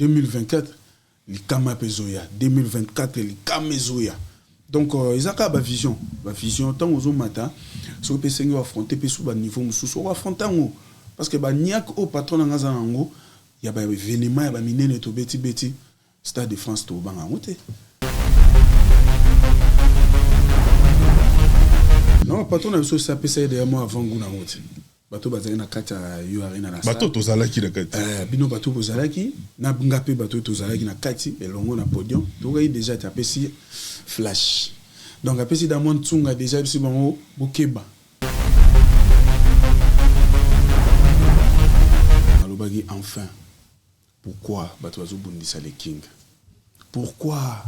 2024 likama pezoya 2024 likama ezoya. Donc ils ont ba vision tant aux matin so pe sengo affronter pe sous ba niveau mususu affronter ngo parce que ba niak au patron ngaza ngo ya ba événement ya ba minene to beti Stade de France to banga ngote. Non, patron na so ça pe ça de moi avant nguna ngote. Bato bazali na kata yo arena na sa. Bato tozalaki na kati. Bino bato bozalaki na ngape bato tozalaki na kati elongo na podium. Donc il déjà tapesi flash. Donc apesi dans mon tsunga déjà bisi bango bokeba. Alobagi enfin. Pourquoi bato bazo bundisa les king? Pourquoi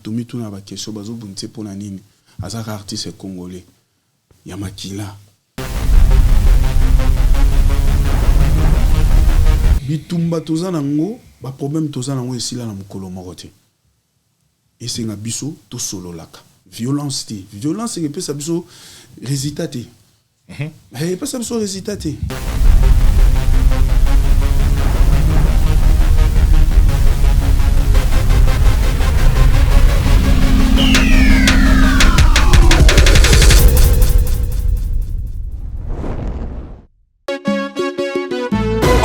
Tomi tuna ba question bazo bundisa pona nini? Azaka artiste congolais. Yamakila. Bitumba tozana ngo ba problème tozana ngo esila na mukolo morote. Et c'est un biso to solo laka. Violence c'est que ça biso résultat. Eh pas ça biso résultat.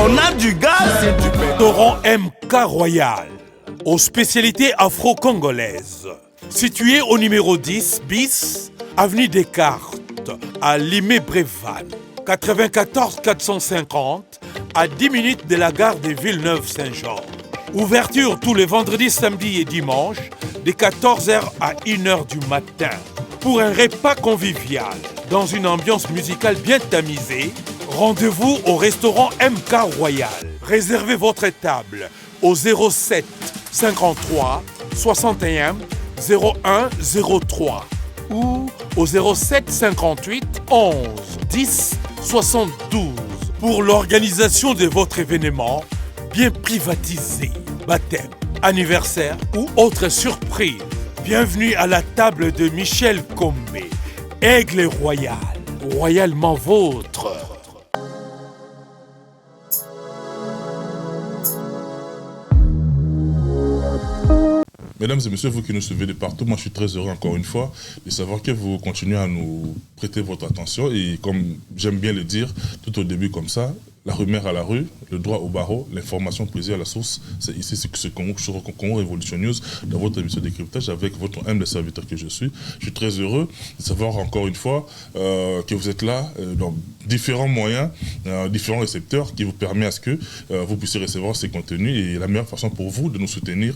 On a du gaz et du pétrole. Restaurant MK Royal, aux spécialités afro-congolaises. Situé au numéro 10 bis, avenue Descartes, à Limay-Brévannes. 94 450, à 10 minutes de la gare de Villeneuve-Saint-Jean. Ouverture tous les vendredis, samedis et dimanches, de 14h à 1h du matin. Pour un repas convivial, dans une ambiance musicale bien tamisée, rendez-vous au restaurant MK Royal. Réservez votre table au 07 53 61 01 03 ou au 07 58 11 10 72 pour l'organisation de votre événement bien privatisé, baptême, anniversaire ou autre surprise. Bienvenue à la table de Michel Combé, Aigle Royal, royalement vôtre. Mesdames et messieurs, vous qui nous suivez de partout, moi je suis très heureux encore une fois de savoir que vous continuez à nous prêter votre attention et comme j'aime bien le dire, tout au début comme ça, la rumeur à la rue, le droit au barreau, l'information plaisir à la source, c'est ici ce Congo Revolution News dans votre émission décryptage avec votre humble serviteur que je suis. Je suis très heureux de savoir encore une fois que vous êtes là dans différents moyens, différents récepteurs qui vous permettent à ce que vous puissiez recevoir ces contenus et la meilleure façon pour vous de nous soutenir,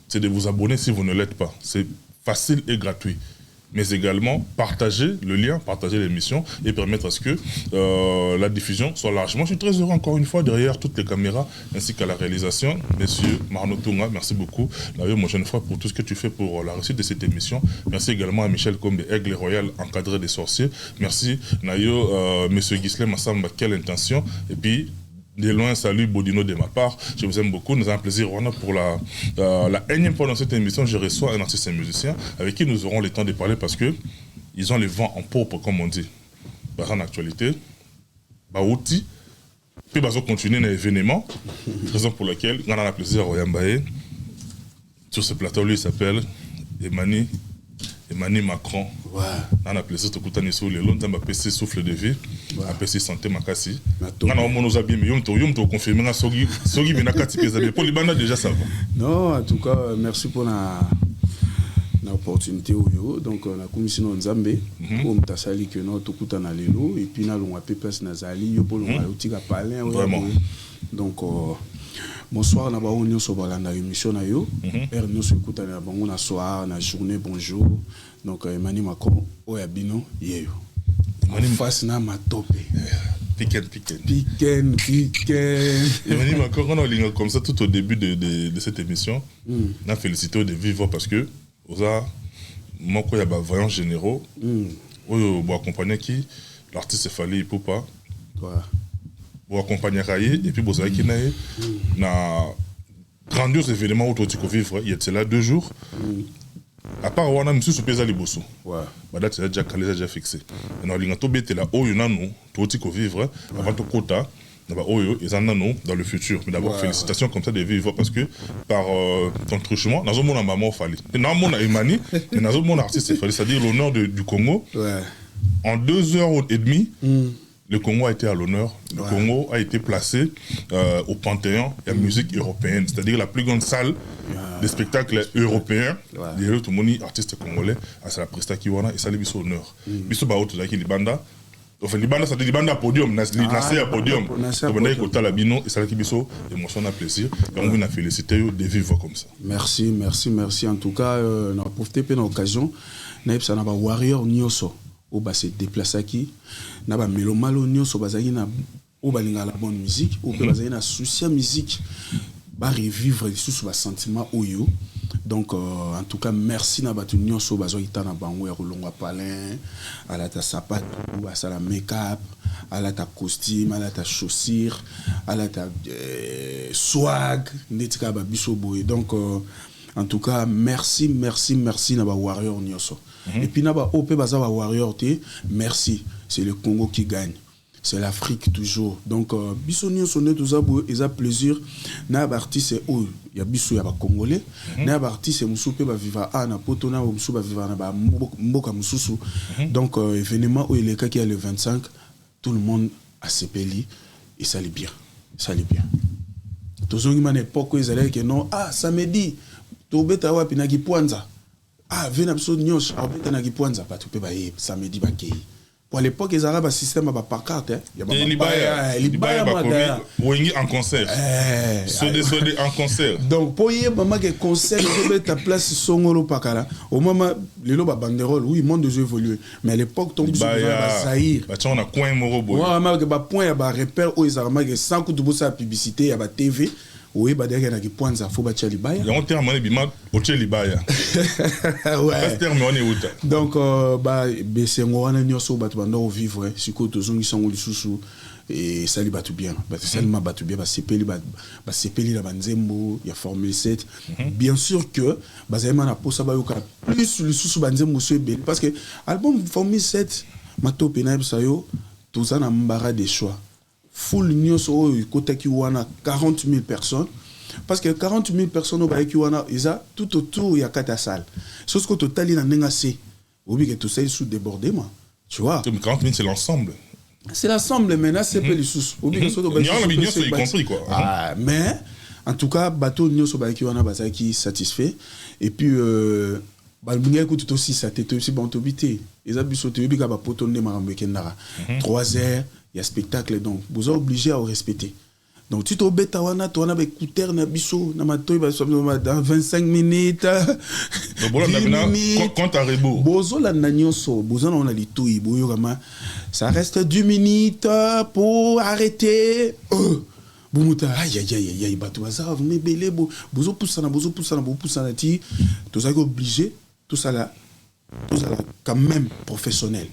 c'est de vous abonner si vous ne l'êtes pas. C'est facile et gratuit. Mais également partager le lien, partager l'émission et permettre à ce que la diffusion soit large. Moi, je suis très heureux encore une fois derrière toutes les caméras ainsi qu'à la réalisation. Monsieur Marno Tunga, merci beaucoup. D'ailleurs, mon jeune frère, pour tout ce que tu fais pour la réussite de cette émission. Merci également à Michel Combé, Aigle Royal, encadré des sorciers. Merci, Nayo, monsieur Gislain Massamba, quelle intention. Et puis, de loin, salut Bodino de ma part. Je vous aime beaucoup. Nous avons un plaisir pour la énième fois dans cette émission. Je reçois un artiste et un musicien avec qui nous aurons le temps de parler parce que ils ont les vents en paupe, comme on dit. En actualité, outil, puis ils continuer dans l'événement. Raison pour laquelle on a le plaisir à Royambaye. Sur ce plateau, lui, il s'appelle Emmanuel Macron. Ouais. On a plaisir de écouter sur les longs temps, on a souffle de vie, on a santé makasi. On a nos habits, mais on a confirmé que Sogi Benakati Pézabé. Pour les bandes, déjà ça va. Non, en tout cas, merci pour l'opportunité. Donc, la commission de Nzambé, comme tu as sali que nous avons na lelo, et puis nous avons fait place Nazali, nous avons fait parler. Donc, bonsoir, na baon nyo so balanda émission na yo. Père nyo so écoute na bango na soir, na journée, bonjour. Donc Emmanuel Macron oyabino yeyo. Emmanuel face na matope. Piquen. Emmanuel Macron on a ligne comme ça tout au début de cette émission. On a félicité de vivre parce que oza moko ya ba voyants généraux. Oyo bo accompagner qui l'artiste Fally Ipupa. Pour accompagner Raye et puis vous savez qu'il y a un grandiose événement où tu peux vivre. Il y a là 2 jours. À part on a monsieur Soupeza Liboso. Ouais. Date c'est déjà calé déjà fixé. On a l'ingato bête là où il y a nous tu peux vivre avant de quota Oyo et Zanano dans le futur. Mais d'abord, félicitations comme ça de vivre parce que par ton truchement, dans un monde à maman fallait. Dans un monde à Emani, mais dans un monde artiste fallait, c'est-à-dire l'honneur du Congo. En 2h30, le Congo a été à l'honneur. Le Congo a été placé au Panthéon de la musique européenne, c'est-à-dire la plus grande salle de spectacles européens. Tout le monde artiste congolais, c'est la presta qui wana et ça les honneur. Biso ba autre qui libanda. Enfin libanda ça dit libanda podium, nasé à podium. On a côté la bino et ça qui biso émotion à plaisir. Donc on a félicité de vivre comme ça. Merci. En tout cas, on a profité de l'occasion. Naïb ça n'a pas warrior nyoso. On va se déplacer qui n'a pas mélomalo nyoso bazaki na o balinga la bonne musique, ou peut bazaki na souci musique. Ba revivre sous sentiment oyo. Donc en tout cas merci na batu nyonso bazoita na bango ya kolongwa palin ala ta sapato ala make-up ala ta costume ala ta chaussure ala ta swag netika ba biso boy. Donc en tout cas merci na ba warrior nyonso. Et puis na ba OP baza ba warrior te merci, c'est le Congo qui gagne. C'est l'Afrique toujours. Donc, bisonnion sonne tout ça, ils ont plaisir. Na parti c'est où il y a biso, il y a pas congolais. Na parti c'est musupe ba vivre à na poto na musu ba vivre na ba mboka mususu. Donc, événement où il est qui a le 25, tout le monde a sepeli et ça allait bien. Tous une époque où ils allaient que non, samedi, tu beta wa pinagi Pwanza. Vena biso nyos, beta na Pwanza pas tu peux ba samedi ba kei. Pour l'époque, ils avaient un système à pancarte. Libaya en concert. Sodé en concert. Donc, pour y avoir un concert, il y ta place Songolo Pakala. Au moment, les lots banderole, oui, le monde a évolué. Mais à l'époque, ton Zahir. On a coin morobo. On a un point, il y a un repère où ils avaient 100 coups de bourse à publicité, il y a TV. Oui, bah derrière il y a des points à faut battre Libaya. Il y a un terme on est bima au Libaya. Ouais. Terme on est où? Donc bah c'est moi on a nyoso battu bando vivre siko tozongi sango lisusu et ça li battu bien. Bah c'est seulement battu bien bah sepeli la banzembo, il y a Formule 7. Bien sûr que bah ça na posa ba yoka plus lisusu banzembo so bel parce que album Formule 7 mato penaib sayo tout ça na mbara des choix. Full news au côté qui wana 40 000 personnes parce que 40 000 personnes au baïki wana ils a tout autour il y a 4 salles sauf que total il en a assez oublie que tout ça est sous débordement tu vois 40 000 c'est l'ensemble maintenant c'est peu les sous oublie que ça y compris quoi mais en tout cas bateau news au baïki wana bazaki satisfait et puis balbunga écoute aussi ça t'était aussi bon tobité ils a bisoté oublie ka ba potonne marambe nara 3 heures. Il y a spectacle donc vous êtes obligé à respecter. Donc tu te bêta wana tu as écouteur na biso na matoy dans 25 minutes. Quand à rebours. Bozo la nanyoso, bozo on a litoi boyo kama ça reste 10 minutes pour arrêter. Bumuta aïe batu bazar vous me belé bozo poussana ti tout ça obligé tout ça là quand même professionnel.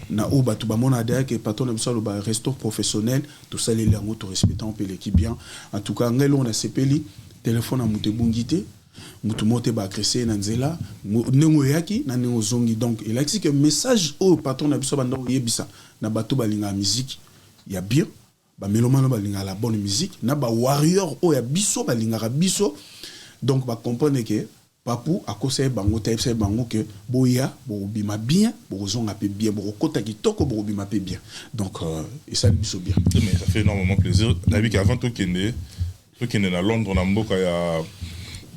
Na o batu ba mona derrière que patron na biso ba resto professionnel tout ça les langues tout respectant pe l'équipe bien. En tout cas ngelo on a sepeli téléphone à mutu bungité mutu mote ba agresser na nzela nengo yaki na nengo zongi donc il a dit que message au patron na biso banda yebisa na batu balinga musique il y a bien ba melomano balinga la bonne musique na ba warrior o ya biso balinga biso donc ba comprendre que Papou a conseillé bango taipse bango que boya bobima bien bozonga pe bien bokota kitoko bobima pe bien donc et ça biso bien mais ça fait énormément plaisir David qu'avant tout qui est à Londres na mboka ya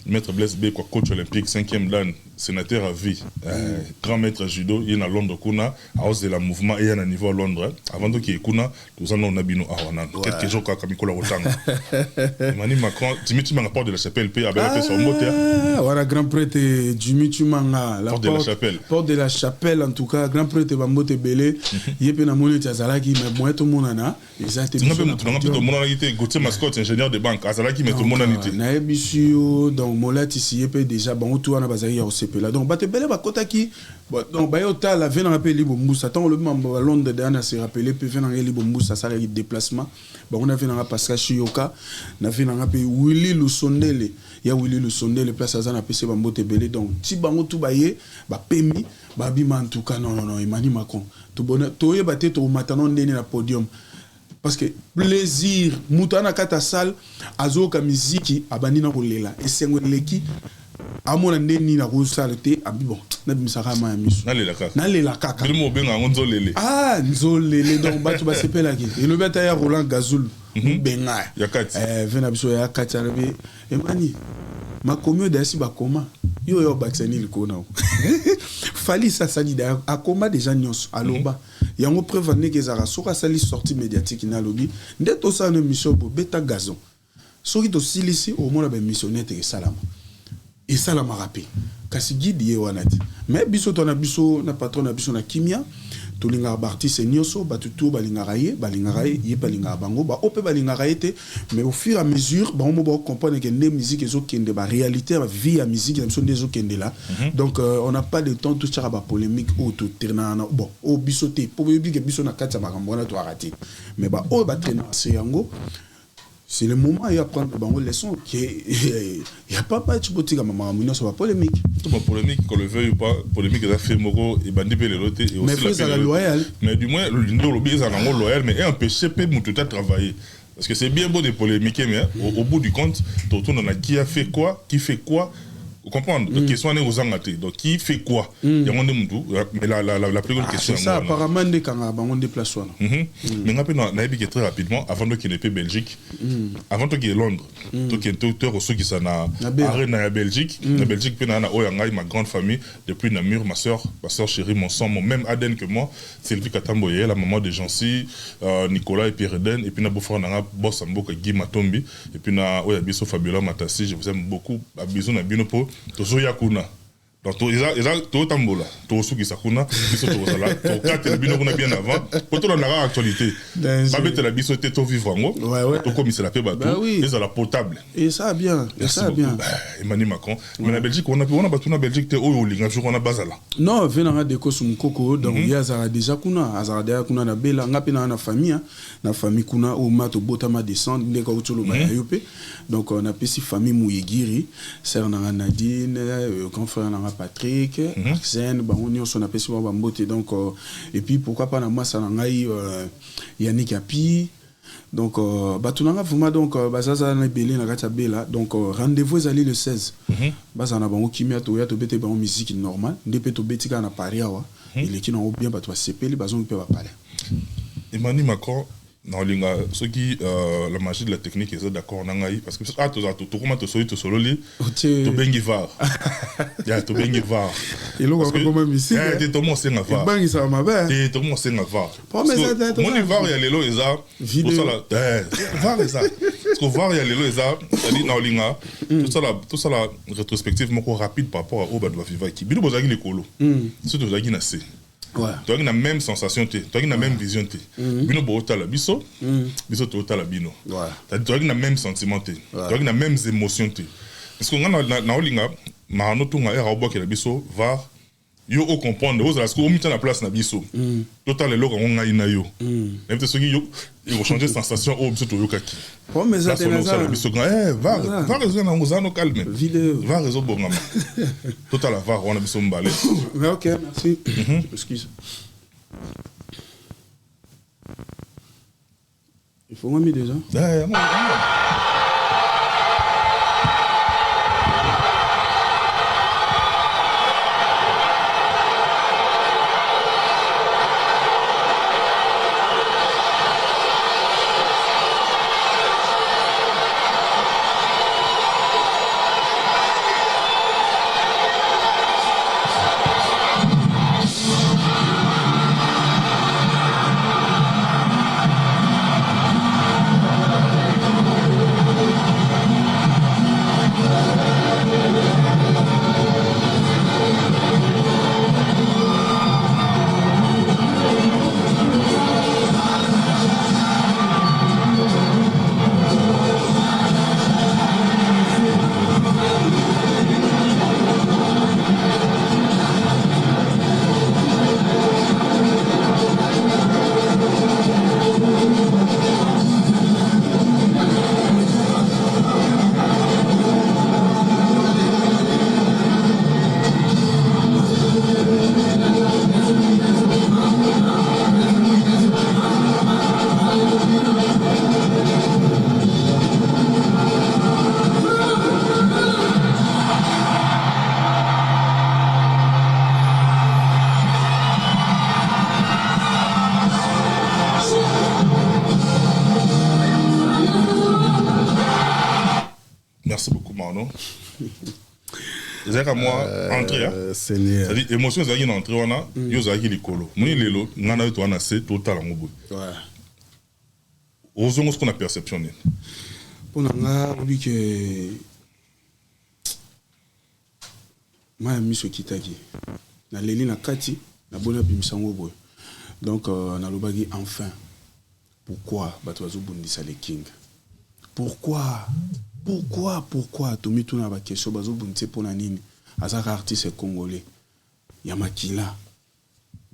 Maître Blaise B, coach olympique, 5e dan, sénateur à vie, grand maître judo, il y a à Londres, kuna, à hausse de la mouvement, il y a un niveau à Londres. Avant de qu'il y ait kuna, tout ça, on a bino à Wanan. Quelques jours, quand Mikola Rotanga. Emmanuel Macron, Dimitri Manga, porte de la chapelle, puis avec la son moteur. Voilà, grand prêtre Dimitri Manga, porte de la chapelle. Porte de la chapelle, en tout cas, grand prêtre Bambote Belé, il y a peu d'amoni Tazalaki, mais moi, tout le monde en a. Exactement. Tu n'as pas de été Gauthier Mascotte, ingénieur de banque, Azalaki, mais tout le monde en était. Naïbisio, donc, Molat ici, il peut déjà, bon, tout en a basé au CP là. Donc, Batebele, Bakotaki, donc, Bayota, la veine rappelé Libo Moussa, tant le membre à Londres, Dana s'est rappelé, puis veine Libo Moussa, ça a eu déplacement. Bon, on a vu dans la Pascal Chioka, on a vu dans la pays Willy Lusondele, il y a Willy Lusondele, place à Zana PC Bambote Belé, donc, si Bango tout baillé, Pemi, Babima en tout cas, non, Emmanuel Macron. Tout bonheur, tout y est battu, tout maintenant, on est dans le podium. parce que plaisir mutana kata salle azoka miziki abanina kolela esengo leki amona ndeni na ko salle te abi bon na bimisaka ma ya miso na lela kaka bilimo benga nzolele nzolele donc batu ba sepela ki et le beta ya Roland Gazul benga yakati vena biso ya kati arabe emani makomio dasi bakoma yo baksani likona fali ça sali da akoma déjà nyonso aloba yango preuve ne kezara soka sali sortie médiatique na lobi ndeto sa no mission bo beta gazon soki to silisi au moins ba missionnaire te salama et salama rapé kasi guide ye wanati mais biso to na biso na patron na biso na kimia to linga artiste nyonso batutu balinga ye balinga bango ba opé balinga te mais au fur et à mesure ba on va comprendre que les musiques ezo kende ba réalité ba vie à musique na biso ndezo kende là donc on n'a pas de temps tout ça ba polémique ou tout terna bon au biso te pour biso biso na kati makambo na to arrêter mais ba o ba traîner c'est yango. C'est le moment où apprendre bango leçon qui il y a pas de boutique à maman mino sur la polémique. Tout ma polémique qu'on le veuille ou pas polémique a fait moko et bandi pe le loté et aussi la loyal. Mais du moins le lobby ça nango loyal mais empêcher pe mutu ta travailler parce que c'est bien beau de polémiquer mais au bout du compte tout on a qui a fait quoi qui fait quoi. Vous comprenez? La question est aux Anglaterres. Donc, qui fait quoi? Il y a un monde, mais la plus grande question. C'est ça, apparemment, on a déplace. Mais on a dit très rapidement, avant qu'il n'ait pas Belgique, avant qu'il y ait Londres, qu'il y ait tout ce qui s'en a arrêté dans la Belgique, ma grande famille, depuis Namur, ma soeur chérie, mon sang, mon même Aden que moi, Sylvie Katamboye, la maman de Jancy, Nicolas et Pierre Eden, et puis na beau-frère, na boss Amboka Guy Matombi, et puis na Oyabiso Fabiola Matassi, je vous aime beaucoup, à bisous na binopo. Tozo yakuna donc to tambola to suki sakuna biso to sala to kate bino kuna bien avant pour to la actualité ba bete la biso te to vivre ngo to comme c'est la paix bateau et ça la potable et ça bien Emmanuel Macron mais la Belgique on a battu Belgique te o linga jour on a bazala non venanga de ko sumukoko donc ya za déjà kuna azara kuna na bela ngapi na famille kuna o mato botama descendre ndeka utolo ba yope donc on a pesi famille Mouyegiri sœur na Nadine grand frère na Patrick, Axen, on a pesi ba mbote donc et puis pourquoi pas na massa na ngai Yannick Api donc batunanga vraiment donc bazaza na belé na kata bela donc rendez-vous ezali le 16 bazana bango kimia to ya to bete bango musique normale ndepe to betika na Paris awa il est qui na bien bato sepeli bazon pe ba parler Emmanuel Macron non linga ceux qui la magie de la technique est d'accord nangai parce que to comment to solo li to bengi var ya to bengi var et lo ko comme musique te to mo senga var bengi ça ma ba te to mo senga var mon var ya lelo eza pour ça la var eza parce que var ya lelo eza c'est-à-dire non linga tout ça la rétrospective moko rapide par rapport à au ba doit vivre qui bino bozaki le colo surtout bozaki na c. Tu as la même sensation, tu as la même vision. Bino boota la biso, biso toota la bino. Tu as la même sentiment, tu as la même émotion. Parce que na olinga, ma notunga era oboke la biso va yo o comprendre aux parce que au mitana place na biso. Total le loka ngai na yo. Même te soki yo il va changer sensation au biso to yokaki. Oh mais ça te na biso va raison na ngozano calme. Va raison bongama. Total va on a biso mbale. Mais OK, merci. Excuse. Il faut m'amener déjà. Merci beaucoup, Marno. C'est à moi, entrée. Seigneur. C'est-à-dire, émotion, c'est une entrée, on a, yo, c'est qui l'écolo. Moi, l'élo, on a eu toi, on a c'est total en mobile. Ouais. Osons ce qu'on a perceptionné. Pour nous, on dit que. Moi, je suis Kitaki. Na leli na kati, na bona bimisango boy. Donc, na lobagi enfin. Pourquoi Batoazo Bundisa les King? Pourquoi Tomi tuna ba question bazo Bundise pour nini? Azaka artiste congolais. Yamakila.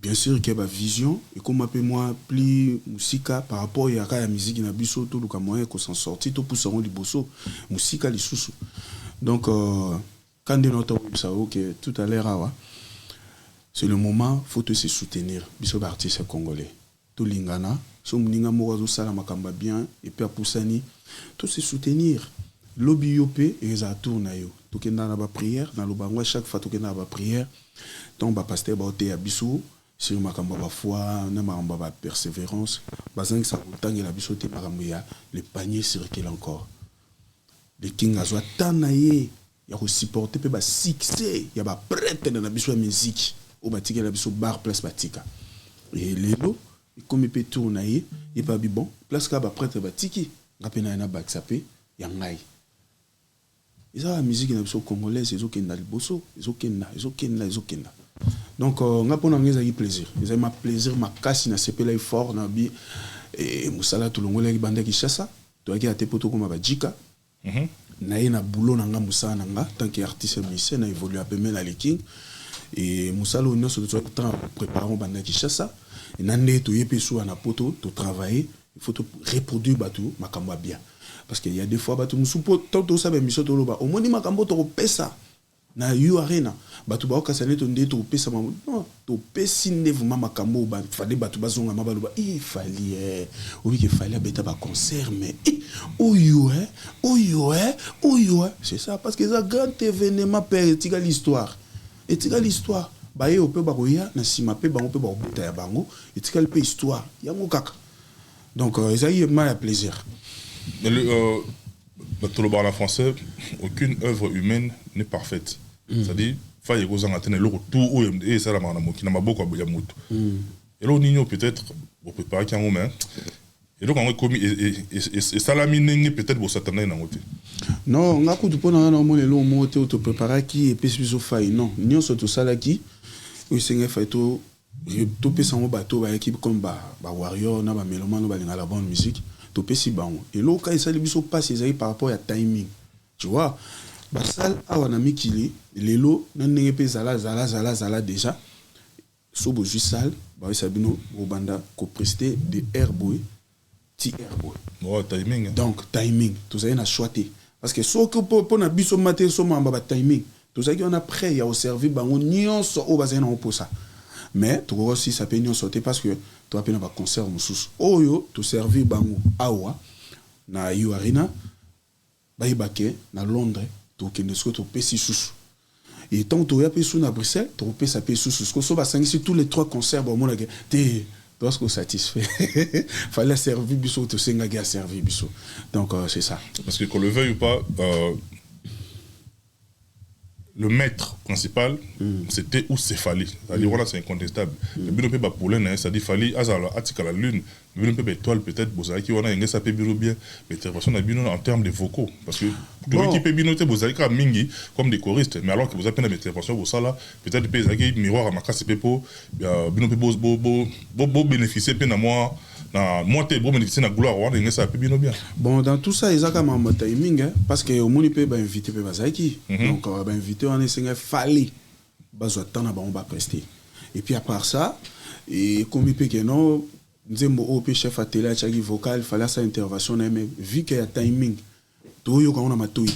Bien sûr qu'il y a une vision et comme appelle moi plus musique par rapport à la musique na biso tout le moyen qu'on s'en sortit tout pour se rendre liboso musique les sous. Donc quand de notre ça que tout à l'heure c'est le moment faut se soutenir biso artiste congolais tout lingana so muninga morazo sala makamba bien et puis apusani tout se soutenir lobby yopé et ça tourne yo tout que na ba prière dans le bango chaque fois tout que na ba prière donc ba pasteur ba oté biso sur makamba ba foi na makamba ba persévérance bazang ça tangi la biso te makambo ya le panier circule encore le king azwa tanaye ya ko supporter pe ba succès ya ba prêtre na biso musique au batika la biso bar place batika et lelo comme peut tourner et pas bon place ka ba prêtre batiki ngapena na baksapé ya ngai isa la musique na biso congolaise ezokenda liboso ezokenda donc ngapona ngeza ki plaisir ezai ma plaisir makasi na sepela fort na bi et musala tulongola ki banda ki chassa to aki ate poto koma bajika na ye na boulot na nga musala na nga tant qu'artiste musicien na évoluer à peu na le king et musala on se doit temps préparer banda ki chassa et nande to yepe so na poto to travailler il faut to reproduire batu makamba bien parce qu'il y a des fois batu musupo tant to sabe mission to loba au moins makambo to pesa na yu arena batu ba okasane to nde to pesa non to pesi ndevuma makambo ba fallait batu bazonga mabaloba il fallait oui qu'il fallait beta ba concert mais oyo c'est ça parce que ça grand événement père tika l'histoire et tika l'histoire ba ye ope ba koya na sima pe bango pe ba obota ya bango et tika le pe histoire yango kaka donc ça y est mal plaisir. En français, aucune œuvre humaine n'est parfaite. C'est-à-dire, il faut que vous le retour et ça, qui n'a pas beaucoup à Boyamout. Et là, on ignore peut-être, vous préparez qu'un moment. Et donc, on a commis, et ça l'a mis peut-être pour Satané dans le côté. Non, on a coup de poing dans le monde, et là, on a te préparer qui est plus de faille. Non, nous sommes tous ça là qui, où c'est un fait tout peut s'en bateau, équipe comme Warrior, na Mélomane, la bonne musique. To pesi bango et là quand ça les biso passe ils par rapport à timing tu vois basal awana mikili lelo na ndenge pe zala déjà sobo juste sal ba sabino obanda ko prester de airboy ti airboy timing donc timing tout ça na choité parce que so que pour na biso matin so mamba timing tout ça qui on a prêt ya au servir bango nyonso o bazena on pour ça mais tu vois aussi ça peut nous sauter parce que tu as pas un concert mususu oyo tu servir bango awa na yu arena baibake na Londres tu kende so tu pesi susu et tant tu ya pesu na Bruxelles tu pesa pesu susu ko so ba sangisi tous les trois concerts ba mona ke te lorsque satisfait fallait servir biso tu senga ga servir biso donc c'est ça parce que qu'on le veuille ou pas le maître principal, c'était Ousefali. C'est-à-dire, voilà, c'est incontestable. Le but de Papoulin, c'est-à-dire, Fali, Azala, Atika la Lune, le but de étoile, peut-être, Bozaki, on a un SAP Biro bien, mais l'intervention a en termes de vocaux. Parce que, pour l'équipe Binote, Bozaki, Mingi, comme des choristes, mais alors que vous avez une intervention, vous savez, peut-être, Bezaki, Miroir, Amakasi Pepo, Binote, Bo bénéficier, peine à moi. Moi, tu es bon bénéficier de la gloire, on ça bien bien. Bon, dans tout ça, ils ont quand même un timing, parce que au moins, ils peuvent inviter Bazaki. Donc, inviter, on est fallait. Bazo attendre, on va prester. Et puis, à part ça, et comme il peut que non, Nzembo OP chef à télé, chagi vocal, il fallait sa intervention, mais vu qu'il y a timing, tout yo quand on a matouille.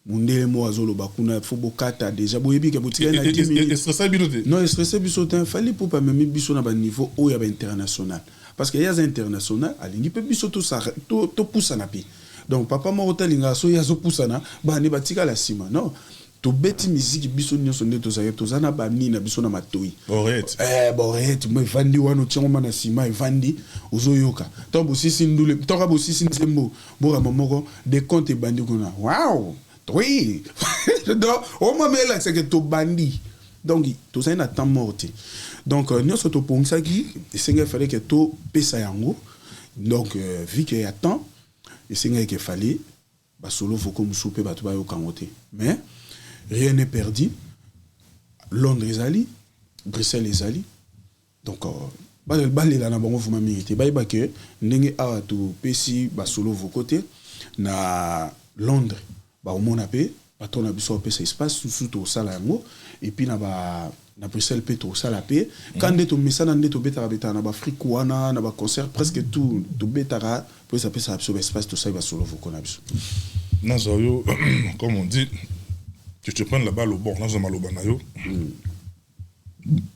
Mundele mo azolo bakuna fobo kata déjà boyebi ke botika na 10 minutes. Et stressé binoté. Non, stressé bisotin, fallait pour pas même biso na ba niveau o ya ba international. Parce que y a des international, alingi pe biso tout ça to poussa na pi. Donc papa mo hotelinga so ya zo poussa na ba ne batika la sima. Non. To beti musique biso nyonso nde to zaye to zana ba ni na biso na matoi. Borette. Borette, mo vandi wano tshongo na sima vandi ozoyoka. To bosisi ndule, to ka bosisi nzembo, bora momoko de compte bandi kuna. Wow! Oui. Donc, au moment là, c'est que tu bandit. Donc, tout ça, il a tant morté. Donc, nous sommes au point ça qui, il fallait que tu payes ça yango. Donc, vu qu'il y a tant, il fallait, bah, solo, faut comme souper, bah, tu vas au Kangote. Mais, rien n'est perdu. Londres est allé, Bruxelles est allé. Donc, balé là, na bango, vous m'améritez. Bah, il que, n'engue a tu pesi, bah, solo, vos côtés, na Londres, bah, au monde a payé. Patron a besoin de espace surtout au salaire et puis na Bruxelles peut au salaire payer quand on est ça dans des bêta bêta na Afrique ou na concert presque tout bêta pour ça peut ça absorber espace tout ça il va solo vous connaissez non comme on dit tu te prends la balle au bord dans un malo banayo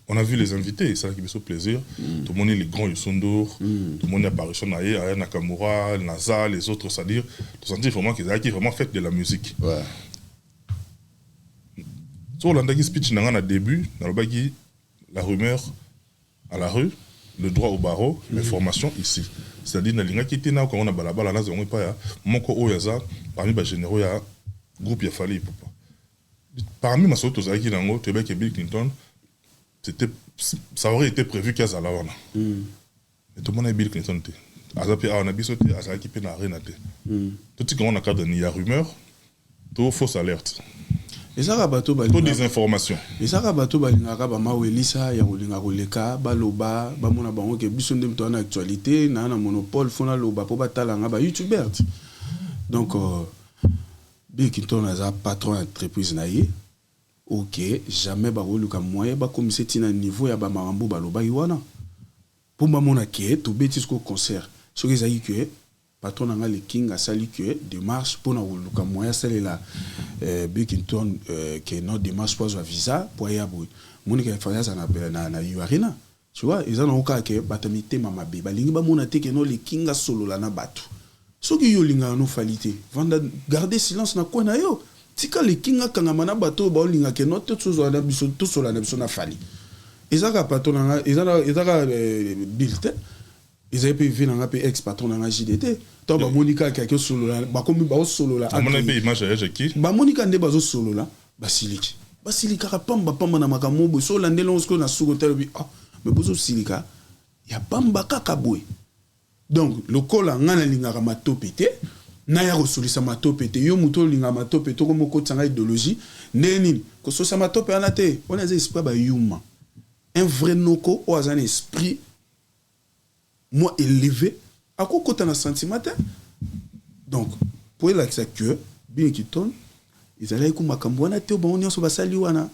on a vu les invités ça qui me fait plaisir tout le monde les grands Yusondour tout le monde apparition Aya Nakamura Naza les autres c'est-à-dire tu sens vraiment qu'ils ont vraiment fait de la musique ouais. So, on speech au début, dans le la rumeur à la rue, le droit au barreau, l'information ici. C'est-à-dire, quand on a balabala, on a pas parmi les généraux, il y a un groupe qui a fallu. Parmi les autres, tu as Bill Clinton, ça aurait été prévu qu'il y ait là. Mais tout le monde a Bill Clinton. On a dit que ça a été rien. Tout ce qu'on a cadre, il y a rumeur, tout fausse alerte. Et ça rabato bali. Tout des informations. Et ça rabato bali ngaka ba mawelisa ya kolinga koleka ba loba ba mona bango ke biso ndem to na actualité na monopole fona loba po batala nga ba youtubeur. Donc Bill Clinton a patron entreprise na ye. OK, jamais ba roluka moyen ba comme c'est un niveau ya ba marambo ba loba yiwana. Pour ba mona ke to betis ko concert. Ce que ça y que patron nga le king a sali que démarche pour na roluka moyen celle là Bill Clinton qui non démarche pour un visa pour y avoir monika fanya ça na yuarina tu vois ils ont aucun que batamité mama be balingi ba mona te que non le king a solo la na batu so ki yo linga no falité vanda garder silence na kona yo tika le king a kanga mana bato ba linga que non tout so na biso tout so la na biso na fali ezaka patron nga ezaka bilte ils avaient vu un ex patron dans la JDT. Tant que Monica qui a solo là, comme ba solo là. Mon ami image avec qui? Ba Monica ne ba solo là, Basilic. Basilic a pamba na makamo bo so la ndelo on na suko tel bi ah mais bozo silika ya pamba kaka boy. Donc le kola ngana linga ma topete na ya resolisa ma topete yo muto linga ma topete to comme ko tsanga idéologie neni ko so sa ma topete anate on a esprit ba yuma. Un vrai noko ou un esprit moi élevé à quoi côté un sentiment donc pour la que bien qui tourne ils allaient comme makambwana te bon on so basali wana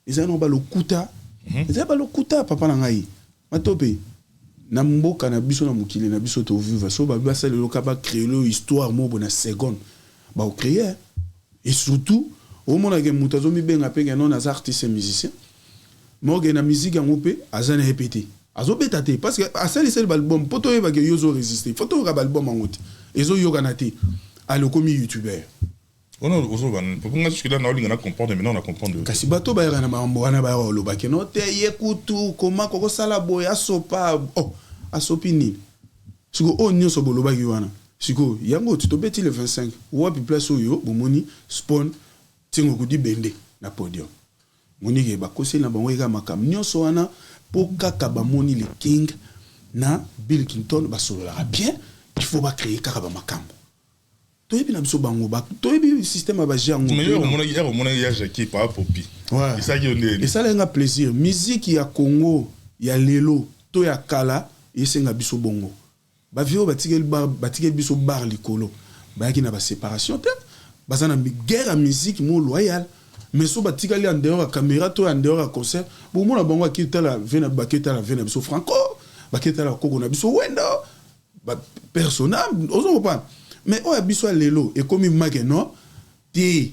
ils allaient ba lokuta ils allaient ba lokuta papa na ngai matope na mboka na biso na mukili na biso to vivre so ba basali lokaba créer l'histoire mo bona seconde ba o créer et surtout au monde que mutazo mi benga pe non as artistes et musiciens mo na musique en opé azana répéter azobetate parce que à celle album poto eba que yozo résister photo ka album angote ezo yoganate a le commis youtubeur on ozo ban pour nga jusque là na olinga na comprendre mais non na comprendre kasi bato ba yana mambo wana ba lo ba ke no te yekutu koma koko sala boya sopa oh asopini siko o nyoso bolo ba yiwana siko yango tu to beti le 25 wa pi place oyo bomoni spawn tingo kudi bende na podium moni ke ba kosi na bango eka makam nyoso wana pour kaka bamoni le king na Bill Clinton ba solo la bien il faut pas créer kaka ba makambo to yebi na biso bango ba to yebi système ba jango mais on a ya Jackie par popi ouais ça qui on est et ça là un plaisir musique ya Congo ya lelo to ya kala yesenga biso bongo ba vio batikeli biso bar likolo ba ki na ba séparation te bazana guerre à musique mo loyal mais so batikali en dehors à caméra to en dehors à concert pour moi la bango akita la vena baketa la vena biso franco baketa la koko na biso wendo ba personnel ozo pas mais o biso lelo et comme make non ti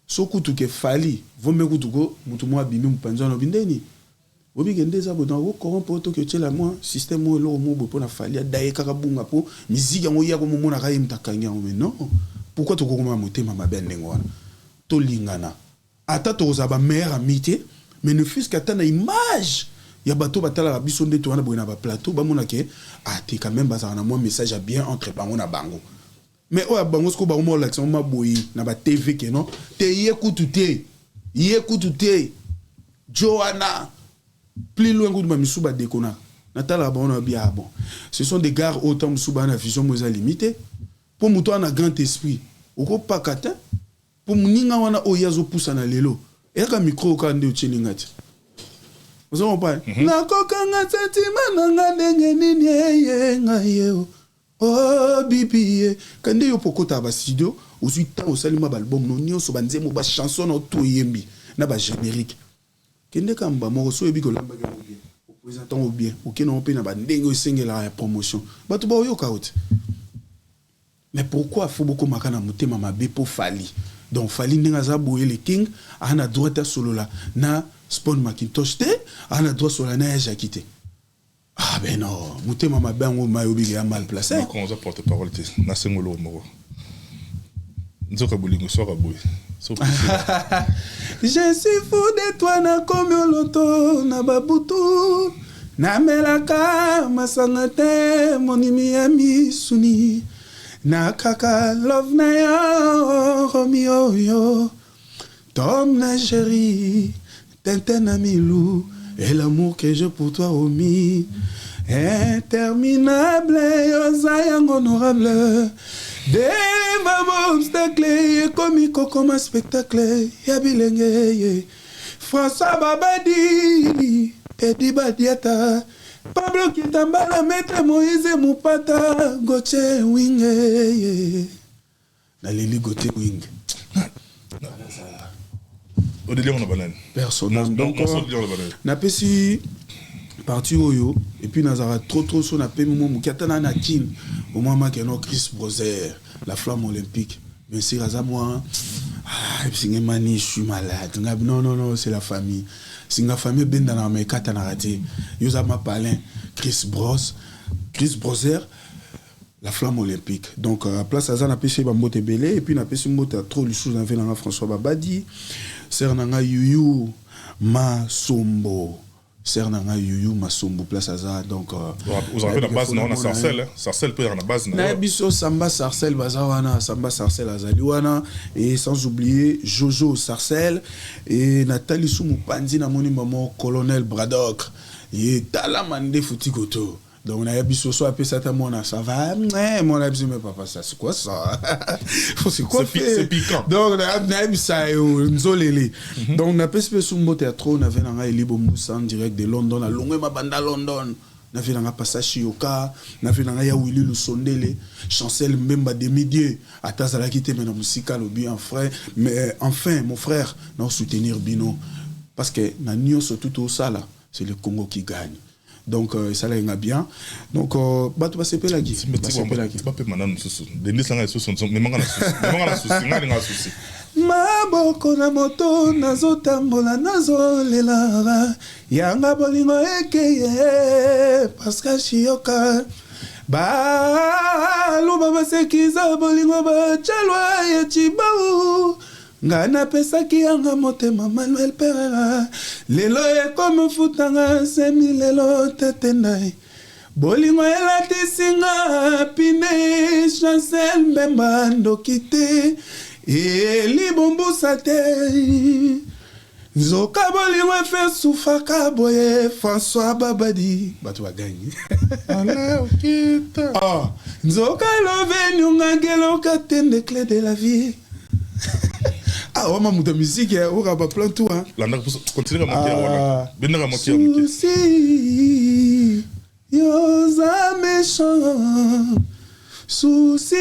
so kutu ke fali vome kutu ko mutu mo abimi mpanza no bindeni obi gende za bo dans ko corrompo to ke tela moi système mo lo mo bo na fali daye kaka bunga po musique yango ya ko mo mona ka imtakanya mais non pourquoi to ko ma motema mabel ngwana to lingana ata to za ba meilleur amitié mais ne fût-ce qu'ata na image ya bato batala la biso ndeto wana boina ba plateau ba mona ke ati quand même bazana moi message à bien entre bango na bango mais oya bango siko bango l'action ma boyi na ba TV ke non te yekutu te Johanna plus loin que ma misuba décona natala bango bien bon ce sont des gares autant misuba na vision moza limité pour muto na grand esprit oko pakata pour muninga wana oyazo poussa na lelo eka micro ka nde uchini ngati vous comprenez na kokanga sentiment nanga ndenge nini ye ngaye oh bibi kande yo pokota ba studio osu ta osalima ba album no nyonso banzemo ba chanson no to yembi na ba générique kende kamba moko so yebi ko lamba ke bien o présentant au bien o keno pe na ba ndenge osengela ya promotion bato ba oyoka ot mais pourquoi faut beaucoup makana mutema mabe po fali donc fali ndinga za boye le king ana droit solo la na Spawn Macintosh te ana droit solo la na Jakite. Ah ben non, mutema mabango mayobi ya mal placé. Comment on porte parole te na sengolo moko. Nzoka bolingo soka boy. Je suis fou de toi na komi loto na babutu na melaka masangate monimi ya misuni na kaka love na ya Romeo yo Tom na chérie Tintin na milou et l'amour que j'ai pour toi omis interminable yozayango honorable Deva obstacle comme comme un spectacle ya bilenge François Babadi Eddie Badiata Pablo Kitambala Maître Moïse Mupata Goche Winge na Lili Goche Winge Odile on a banane personne donc na pesi parti oyo et puis nazara trop so na pe mo mukatana na kin au moment que no Chris Broser la flamme olympique bien sûr à moi singa mani je suis malade non c'est la famille singa famille ben dans mes kata na raté yoza ma palin Chris Broser la flamme olympique donc à place à na pesi ba mbote belé et puis na pesi mbote trop le chose na na François Babadi Sernanga Yuyu Masombo Sernanga Yuyu Masombo place à donc vous avez la base non Sarcelle peut avoir la base na biso Samba Sarcelle bazawana Samba Sarcelle azaliwana et sans oublier Jojo Sarcelle et Nathalie Soumou Panzi na moni maman colonel Braddock et Talamande Futikoto. Donc on a biso so appelé ça mona ça va mon abisi mais papa ça c'est quoi ça c'est quoi c'est piquant donc on a ça nzolele donc on a pespe sumbo théâtre on avait na Elibo Moussa en direct de London à Longwe mabanda London na fait na passage yoka na fait na ya Willy Lusondele Chancel Mbemba de Midier atazala kité mais na musical ou bien frère mais enfin mon frère non soutenir Bino parce que na nyonso tout au ça là c'est le Congo qui gagne. Donc ça là il bien donc bato basepe la qui pas pe manana susu denis sanga susu mais manga na susu ngana susu maboko na moto nazotambola nazolela yanga bolingo ekeye parce que shioka ba luba basekiza bolingo ba chalwa ya chibau ngana pesa ki yanga motema Manuel Pereira lelo e comme futanga semi lelo tetendai bolingo elati singa pine Chancel Mbemba ndokite e libombusa te nzoka bolingo fe sufaka boye François Babadi bato bagani ala okita nzoka love nyunga ngelo katende clé de la vie. Ah, on m'a monté la musique, on va pas plein tout. Continue à monter. Souci, yosa méchant. Souci,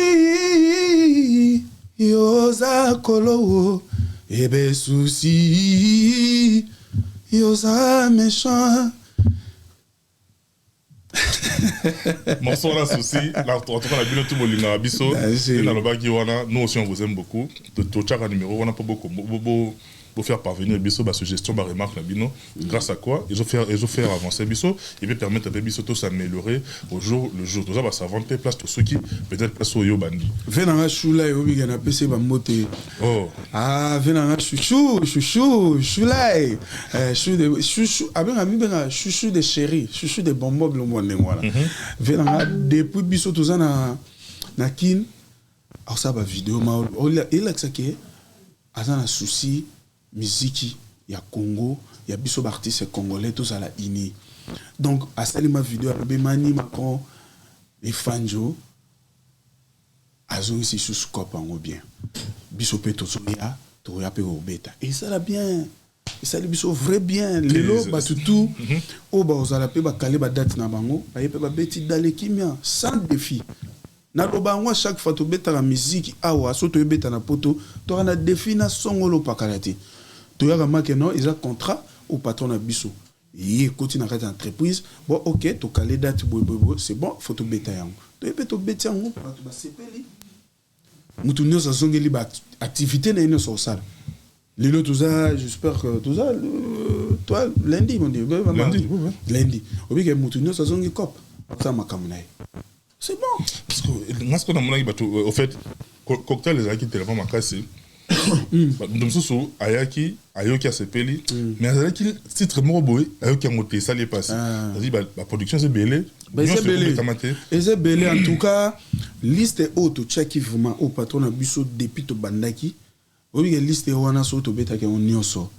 yosa kolo. Ebe souci, yosa méchant. Morceau là souci là en tout cas la bien tout molinga biso et dans le bagi wana nous aussi on vous aime beaucoup de chaka numéro on a pas beaucoup pour faire parvenir biso ba suggestion ba remarque na bino grâce à quoi ils ont faire avancer biso et puis permettre à biso tout s'améliorer au jour le jour tout ça va s'inventer place tout ceux qui peut-être place au yo bandi venanga chula yo bi na pc ba moté oh ah venanga chouchou chula chouchou abenga bibenga chouchou de chéri chouchou de bonbon le monde voilà venanga depuis biso tout ça na kin alors ça va vidéo il a que ça qui est un souci musique il y a Congo il y a biso artistes congolais tous à la ini donc à ça ma vidéo avec mani macron et fanjo azo ici sous scope en bien biso peto soya to ya pe obeta et ça la bien et ça les biso vrai bien lelo ba tout o ba ozala pe ba kale ba date na bango ba yepe ba beti dalekimia sans défi na loba ngwa chaque fois to beta la musique awa so to beta na poto to na défi na songolo pakalati to ya ma que non ils ont contrat au patron na biso et côté na kata entreprise bon OK to kale date boy c'est bon faut to beta yango to yepe to beta yango ba sepeli mutu nyo songeli ba activité na ino so sala lelo tout ça j'espère que tout ça toi lundi mon dieu lundi obi ke mutu nyo songi cop ça makamunai c'est bon parce que moi ce qu'on a mon au fait cocktail les aki tellement makasi donc soso ayaki ayoki asepeli mais azalaki titre moko boy ayoki ngote ça les passe c'est-à-dire la production c'est belé c'est belé en tout cas liste auto check vraiment au patron na biso depuis to bandaki obi ke liste wana so to beta ke on nyonso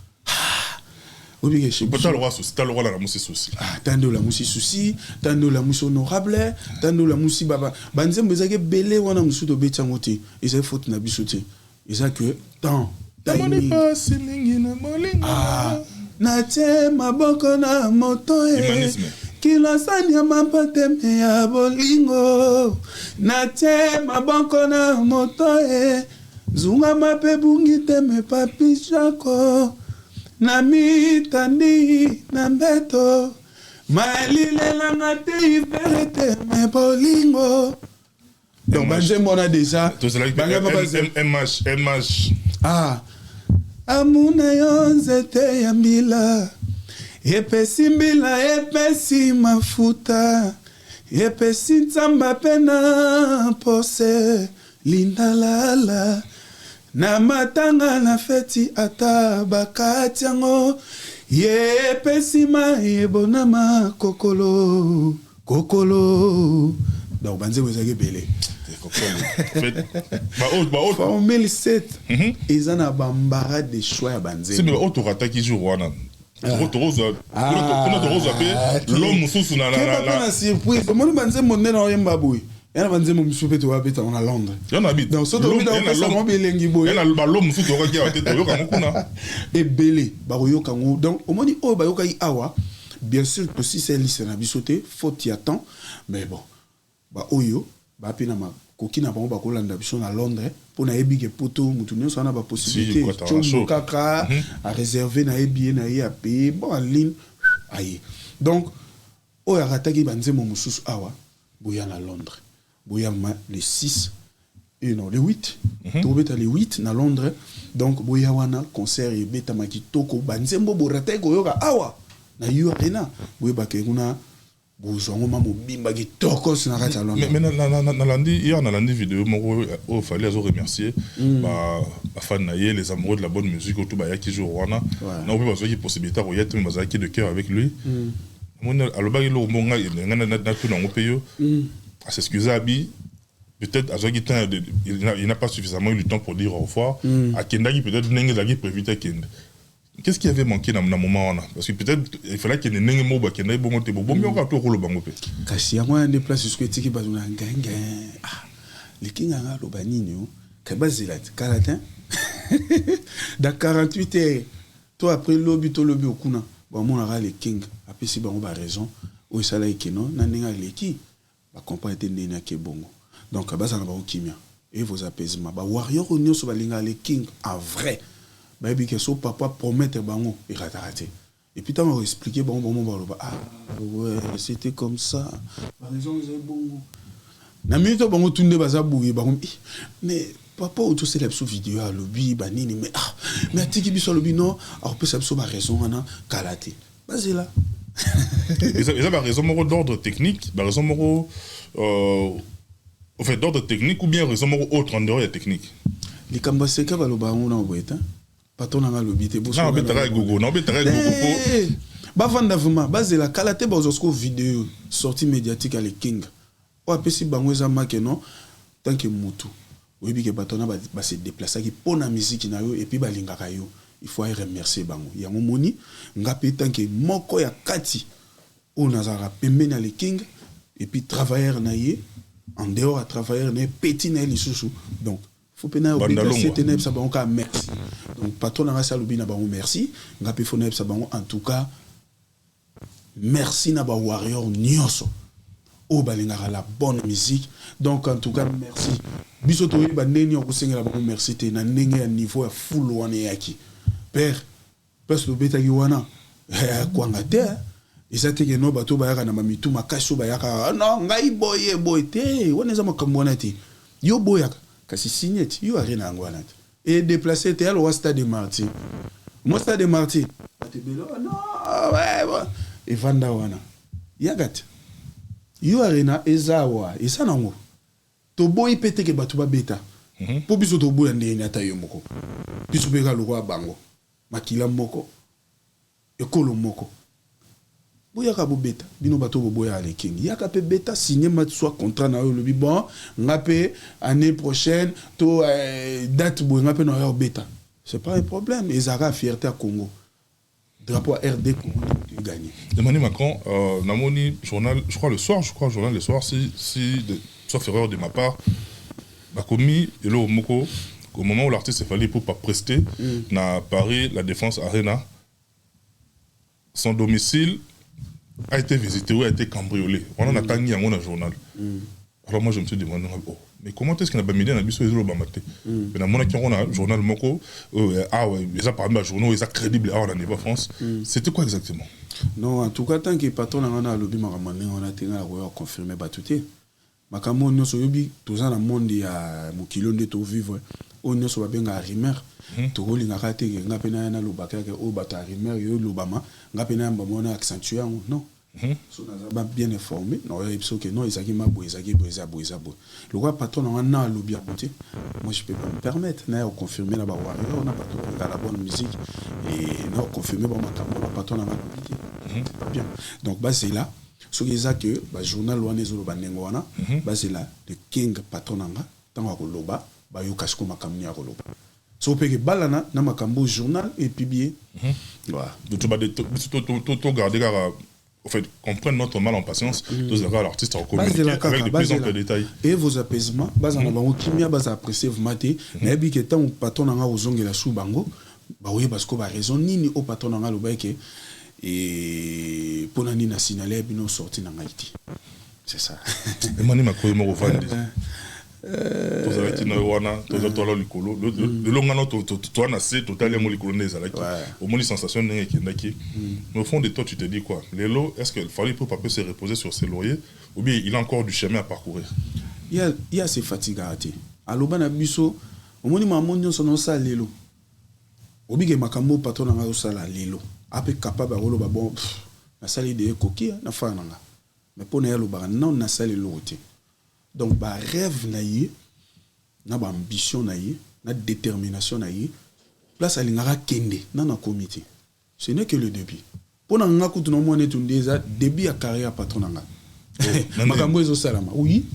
obi ke chez peut-être le roi souci le roi la musi souci tando la musi souci tando la musi honorable tando la musi baba banzembo ezake belé wana musu to beta ngote ezai faute na biso te eza que tant tamoni pas mingi na molinga na te maboko na moto kila sanya mapate me ya bolingo na te maboko na moto zunga mape bungi te me papi chako na mitandi na mbeto malile langa te iverete me bolingo donc banzembo na déjà MH amuna yo nzete ya mbila epesi mbila epesi mafuta epesi nzamba pe na pose lindalala na matanga na feti ata bakati yango ye epesi maebonama kokolo donc banzembo ezaki ebele formule 7 eza na bambara de choix ya banzembo c'est mais autorataki jour wana l'homme mosusu na surprise omoni banzembo nde na oyemba boye yana banzembo mosusu mpe toyabeta na Londres donc so tobitaopesa belengi boyel'homme mosusu toyokaki awa te toyoka ngo kuna ebele bakoyoka ngo donc omoni oyo bayokaki awa bien sûr tosiselisa na biso te faute ya temps mais bon baoyo bape na makoki na bango bakolanda biso na Londres mpo nayebi ke poto mutu nyonso wana bapossibilité tshombo kaka areserve na ye billet na ye apaye bon en ligne aye donc oyo akataki banzembo mosusu awa boya na Londres boya le 6 non le 8 tobeta le 8 na Londres donc boya wana concert ebetama kitoko banzembo borata koyoka awa na U Arena boyebake kuna bozongo ma mobimba kitoko na kati ya Londres mais na landi vidéo moko il fallait azo remercier ba fan na ye les amoureux de la bonne musique autour ba yaki jour wana na obi bazaki possibilité ko yete mais bazaki de cœur avec lui mon alobaki lo monga ngana na tuna ngopeyo à s'excuser abi peut-être azaki temps il n'a pas suffisamment eu le temps pour dire au revoir à kendaki peut-être nenge zaki prévu ta kende. Qu'est-ce qui avait manqué dans le moment là? Parce que peut-être il fallait qu'il y ait des gens qui aient bon monté bon mais on a tout roulé bango pe. Kasi yango ya déplace jusqu'au tiki bazuna nganga. Le kinga nga lo baninyo kabazela kalatin. Da 48 heures. Toi après lobby okuna. Bon mon ara le king après si bango ba raison o sala ikeno na ninga leki ba comprendre ndena ke bongo. Donc abazana ba okimia et vos apaisements ba warrior onyo so balinga le king en vrai. Baby que son papa promettre bango et raté et puis t'as expliqué bon ouais c'était comme ça par raison c'est bon na minute bango tunde baza bouye bango mais papa auto c'est la vidéo à lobby banini mais atiki biso lobby non alors peut ça ba raison ana kalaté vas-y là ils ont raison moro d'ordre technique raison moro en fait d'ordre technique ou bien raison moro autre en dehors de technique les kambaseka baloba ngo na boeta patron na lobby te boso na betara gogo ba vanda vraiment bazela kalaté bazosko vidéo sortie médiatique à le king o apesi bango eza make non tant que mutu oui que batona ba se déplacer qui pour la musique na yo et puis balingaka yo il faut remercier bango ya moni ngape tanke moko ya kati on nazara pembe na le king et puis travailleur na ye en dehors à travailleur na petit na les sous donc faut pena obliger teneb sa bango ka merci donc patron na sa lobi na bango merci ngape faut na sa bango en tout cas merci na ba warrior nyonso o balingaka la bonne musique donc en tout cas merci biso to ba neni ko sengela bango merci te na ndenge ya niveau ya full wana yaki père parce que beta ki wana kwanga te ezate ke no bato ba yaka na mamitu makaso ba yaka non ngai boye te wana za makambo wana te yo boyaka kasi signet yo arena ngwana te et déplacer te al stade de Marty mo stade de Marty atebelo non ouais et vanda wana yagat yo arena ezawa esanango to boy pete ke bato ba beta po biso to boya ndeni ata yo moko biso beka lokwa bango makila moko ekolo moko boya ka bo beta bino bato bo boya ale king yaka pe beta signer mat soit contrat na yo le bon ngape année prochaine to date bo ngape na yo beta c'est pas un problème ezara fierté à Congo drapeau RD Congo gagné Emmanuel Macron namoni journal je crois journal le soir si sauf erreur de ma part a commis et là moko au moment où l'artiste est fallu pour pas prester na Paris la Défense Arena son domicile a été visité ou a été cambriolé on en a tangi dans le journal alors moi je me suis demandé mais comment est-ce qu'il n'a pas mis dans biso ezolo bamate mais na mona qui on a journal moko ah ouais ça parmi les journaux ça crédible à la niveau France c'était quoi exactement non en tout cas tant que patron on a lobby makamane on a tenu à confirmer batuté makambo nyonso yobi toza na monde ya mokilo nde to vivre o nyonso babenga rumeur to kolingaka te ngape na lobaka ke o bata rumeur yo lobama ngape na mbamona accentuer non so na bien informé non il que non ezaki mabo ezaki boza le roi patron on a lobby à côté moi je peux pas me permettre na confirmer la barwa on a patron la bonne musique et non confirmer ba makambo la patron na lobby pas bien donc bah c'est là ce qui est que le journal Loanezo Banengwana, c'est là le king patronanga, tant à Koloba, yo kasko makamni à Koloba. So peut que balana na makambo journal et publié. Voilà. Donc tu vas garder en fait comprendre notre mal en patience, tous les l'artiste communiquer avec de plus en plus de détails. Et vos apaisements, bas en bango kimia bas apprécier vous maté, mais bi que tant patronanga ozongela sou bango, ba oui parce que ba raison nini au patronanga lobaike. Et pour nani na signalé bino sorti na Haïti c'est ça Emmanuel Macron mo vandi to za tina wana to za tola likolo le longano to na se totalement mo likolo neza la au moins sensation n'engé kindaki mais au fond de toi tu te dis quoi Lelo est-ce qu'il fallait pour pas se reposer sur ses lauriers ou bien il a encore du chemin à parcourir il y a ces fatigues aloba na biso au moins mamonyo sono sa lelo obige makambo patron na sala lelo ape capable rolo ba bon na sali de koki na fananga mais pour na yalo ba non na sali loté donc ba rêve na yi na ba ambition na yi na détermination na yi place alingara kende na comité ce n'est que le début pour na nga kutu no mone tundeza début à carrière patron nanga makambo ezo salama oui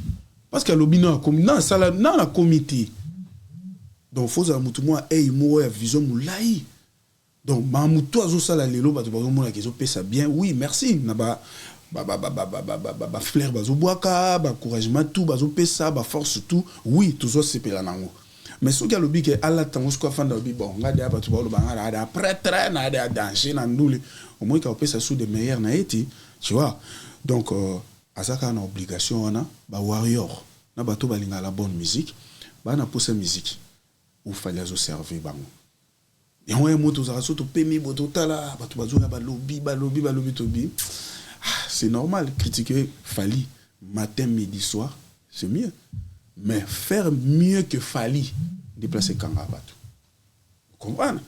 parce que lobina comme na sala na comité donc faut ça mutu moi mo ya vision mulai. Donc mamuto azosala lelo bato bazomona kezo pesa bien oui merci na ba flair bazoboaka ba encouragement tout bazopesa ba force tout oui toujours sepela nango mais ce que le big est à la temps ko fanda bi bon ngade bato ba lo banga da prêtre na da danger na ndule au moins ka pesa sous de meilleurs na eti tu vois donc azaka na obligation wana ba warrior na bato balinga la bonne musique ba na posa musique ou fallait zo servir bango. Et on est moto za soto pemi bototala batu bazoya ba lobby tobi c'est normal critiquer Fally matin midi soir c'est mieux mais faire mieux que Fally déplacer kanga batu comprendre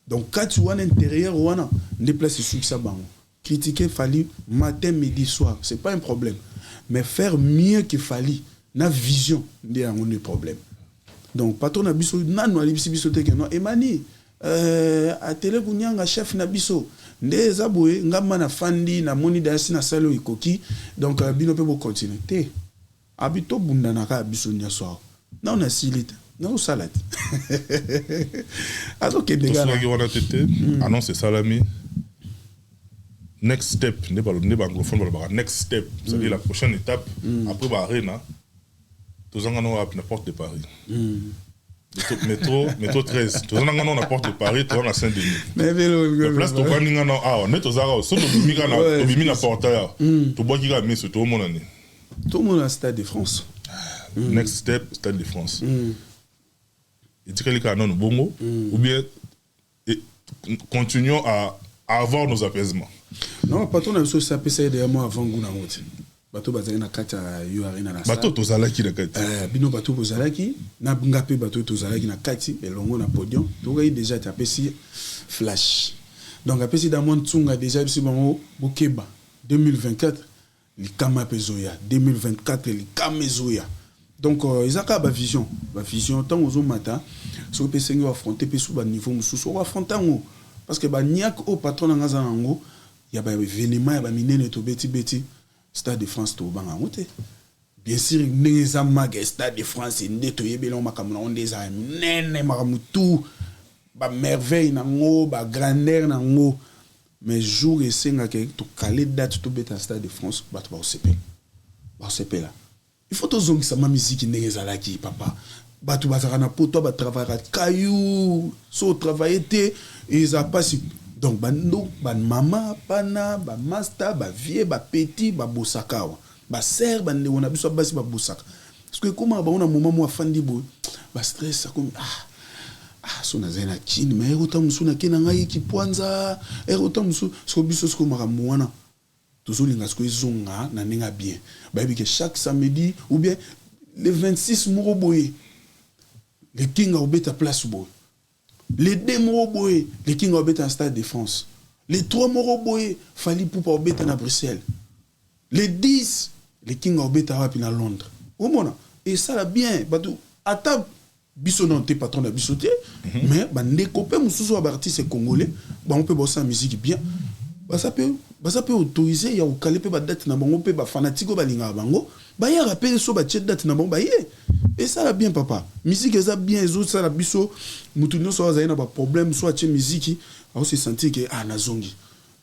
donc quand tu vois l'intérieur wana déplacer succès bango critiquer Fally matin midi soir c'est pas un problème mais faire mieux que Fally na vision ndé un problème donc patron na biso nanu ali biso te que non Emani a télé kunyanga chef na biso nde zaboye ngamba na fandi na moni dasi na salo ikoki donc bino pe bo continuer te habito bunda na ka biso nya so na on a silite Non, salade. Alors que des gars. Ah non, c'est salami. Next step, n'est pas anglophone, next step, c'est-à-dire la prochaine étape, après l'arena, tous en ont la porte de Paris. Métro 13, tous en ont la porte de Paris, tous en ont Saint-Denis. La place, tu vois, on est aux arabes, sauf que tu mis la porte là, tu vois qu'il y a mis sur tout le monde. Tout le monde a Stade de France. Next step, Stade de France. Et tu dis qu'il y a un bongo, ou bien continuons à avoir nos apaisements. Non, patron a aussi sapé ça derrière moi avant Gouna Route. Bateau bazali na kata yo arena na sa. Bateau tozalaki na kati. Bino bateau tozalaki na ngapé bateau tozalaki na kati elongo na podium. Donc il déjà tapé si flash. Donc après si dans mon tsunga déjà si bango bokeba 2024 li kama pezoya 2024 li kamezoya. Donc ils ont ba vision tant aux mata so pe sengo affronter pe sous ba niveau mususu o affronter ngo parce que ba niak au patron nga za ngo ya ba événement ya ba minene to beti Stade de France to banga ngote bien sûr neza maga Stade de France ndeto yebelo makamuna ondeza nene makamutu ba merveille na ngo ba grandeur na ngo mais jour et senga ke to caler date to beta Stade de France ba to ba OCP là il faut to zongi sa ma musique neza la ki papa ba to ba na poto ba travailler caillou so travailler te ils a pas donc bando ban mama pana ba master ba vie ba petit ba bosaka ba ser ban ne wona biso basi ba bosaka parce que comment ba on a moment mo afandi bo ba stress comme so na zena chini mais erota musu na kena ngai ki pwanza erota musu so biso sko mara mwana tozolinga sko izonga na nenga bien ba bi que chaque samedi ou bien le 26 moro boye le king a obeta place boye. Les 2 Moroboé, les King Obet en Stade de France. Les 3 Moroboé, Fali Poupa Obet en Bruxelles. Les 10, les King Obet à Londres. Au moins, et ça là bien. À table, Bissonon, t'es patron de Bissoté, mais les copains, nous artistes congolais, on peut bosser en musique bien. Ça peut autoriser, il y a au calépé, date, on peut fanatique, il y a rappelé sur la date, et ça va bien papa musique ça bien les autres ça la biso mutuno so za ina ba problème soit musique a aussi senti que nazongi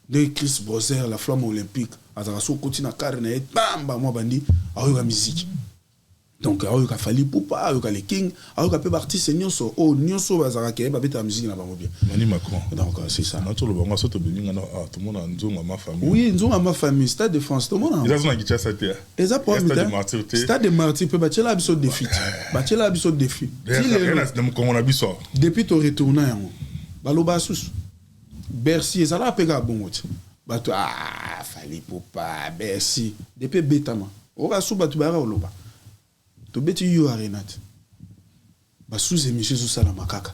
de Chris Broser la flamme olympique azara so continue carne bamba moi bandi a eu la musique donc a eu ka Fali Poupa a eu ka les King a eu ka pe artiste nyonso nyonso bazara ke ba beta musique na bango bien Mani Macron donc c'est ça na to le bango so to beninga na tout le monde en nzonga ma famille oui nzonga ma famille Stade de France tout le monde ils ont na kicha ça te eza pour Stade de Martyr peut battre la biso défi battre la biso défi depuis to retourner yango baloba sus Bercy ezala pega bongo bato Fali Poupa Bercy depuis betama o ka su bato bara oloba to beti yo arenat ba sous émission sur sala makaka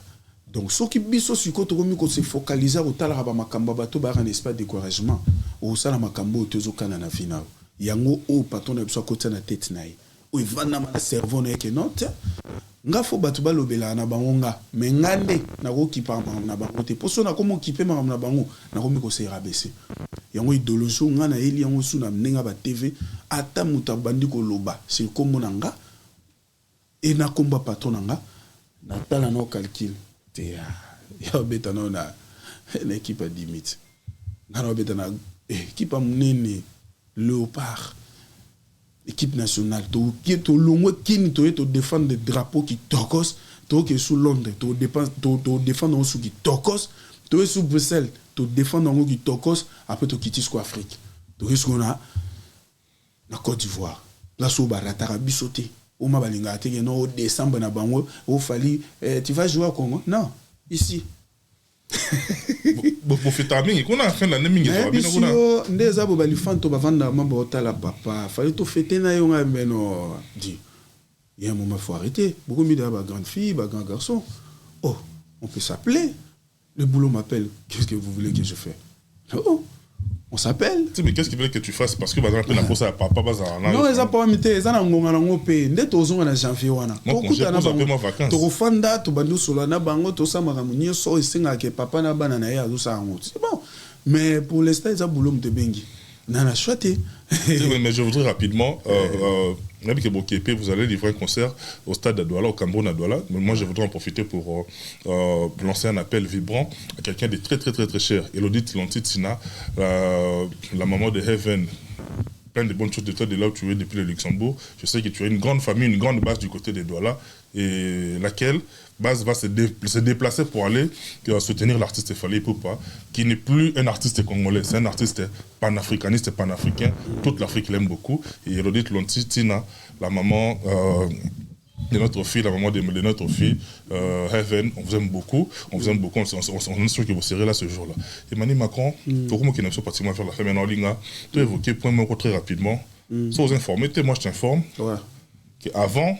donc ce qui biso siko to komi ko se focaliser au tala ba makamba bato ba ran espace découragement au sala makambo tozo kana na final yango o patron na biso ko tsana tête nayi o ivana ma cerveau na ke note nga fo bato ba lobela na bango nga mais ngande na ko kipa na bango te poso na komo kipe ma na bango na komi ko se rabaisser yango idéologie nga na eli yango su na mnenga ba TV ata muta bandi ko loba c'est comme nga et na combat patron nga na tala no calcul te ya beta na l'équipe à limite na beta na équipe amnene Léopard équipe nationale to longo kini to défendre des drapeaux qui tokos to que sous Londres to défendre sous qui tokos to sous Bruxelles to défendre qui tokos après to quitter sous Afrique to risque na Côte d'Ivoire la sous baratara bisoté au Mabalinga, au décembre, au Fali, tu vas jouer au Congo? Non, ici. Pour faire ta qu'on a fait la neming. Des abos balifanto bavanda mambo otala papa. Fallait tout fêter na yonga beno. Dit. Il y a un moment faut arrêter. Beaucoup mis d'abord grande fille, grand garçon. Oh, on peut s'appeler. Le boulot m'appelle. Qu'est-ce que vous voulez que je fasse? Oh. On s'appelle. Mais qu'est-ce qu'il veut que tu fasses? Parce que par exemple, la pose à papa, non, ils n'ont pas mis ils ont un ngongana dès tozonga na janvier wana. Moi, je pose ma vacances. To fanda to bandu solo na bango to sa maramunye so isinga ke papa na bana na ya zo sa ngoti. C'est bon. Mais pour l'instant, ils ont boulot mte bengi. Nana chouette. Mais je voudrais rapidement Vous allez livrer un concert au stade de Douala, au Cameroun à Douala. Mais moi, je voudrais en profiter pour lancer un appel vibrant à quelqu'un de très, très, très, très cher. Elodie Lantitina, la maman de Heaven. Plein de bonnes choses de toi de là où tu es depuis le Luxembourg. Je sais que tu as une grande famille, une grande base du côté de Douala, et laquelle base va se déplacer pour aller soutenir l'artiste Fally Ipupa, qui n'est plus un artiste congolais, c'est un artiste panafricaniste, panafricain. Toute l'Afrique l'aime beaucoup. Et Elodie Lontitina, la maman de notre fille, la maman de notre fille, Heaven, on vous aime beaucoup. On vous aime beaucoup. On est sûr que vous serez là ce jour-là. Emmanuel Macron, pour moi qui n'aime pas pratiquement faire la fin maintenant, tu as évoqué point mot très rapidement. Sans vous informer, moi je t'informe qu'avant,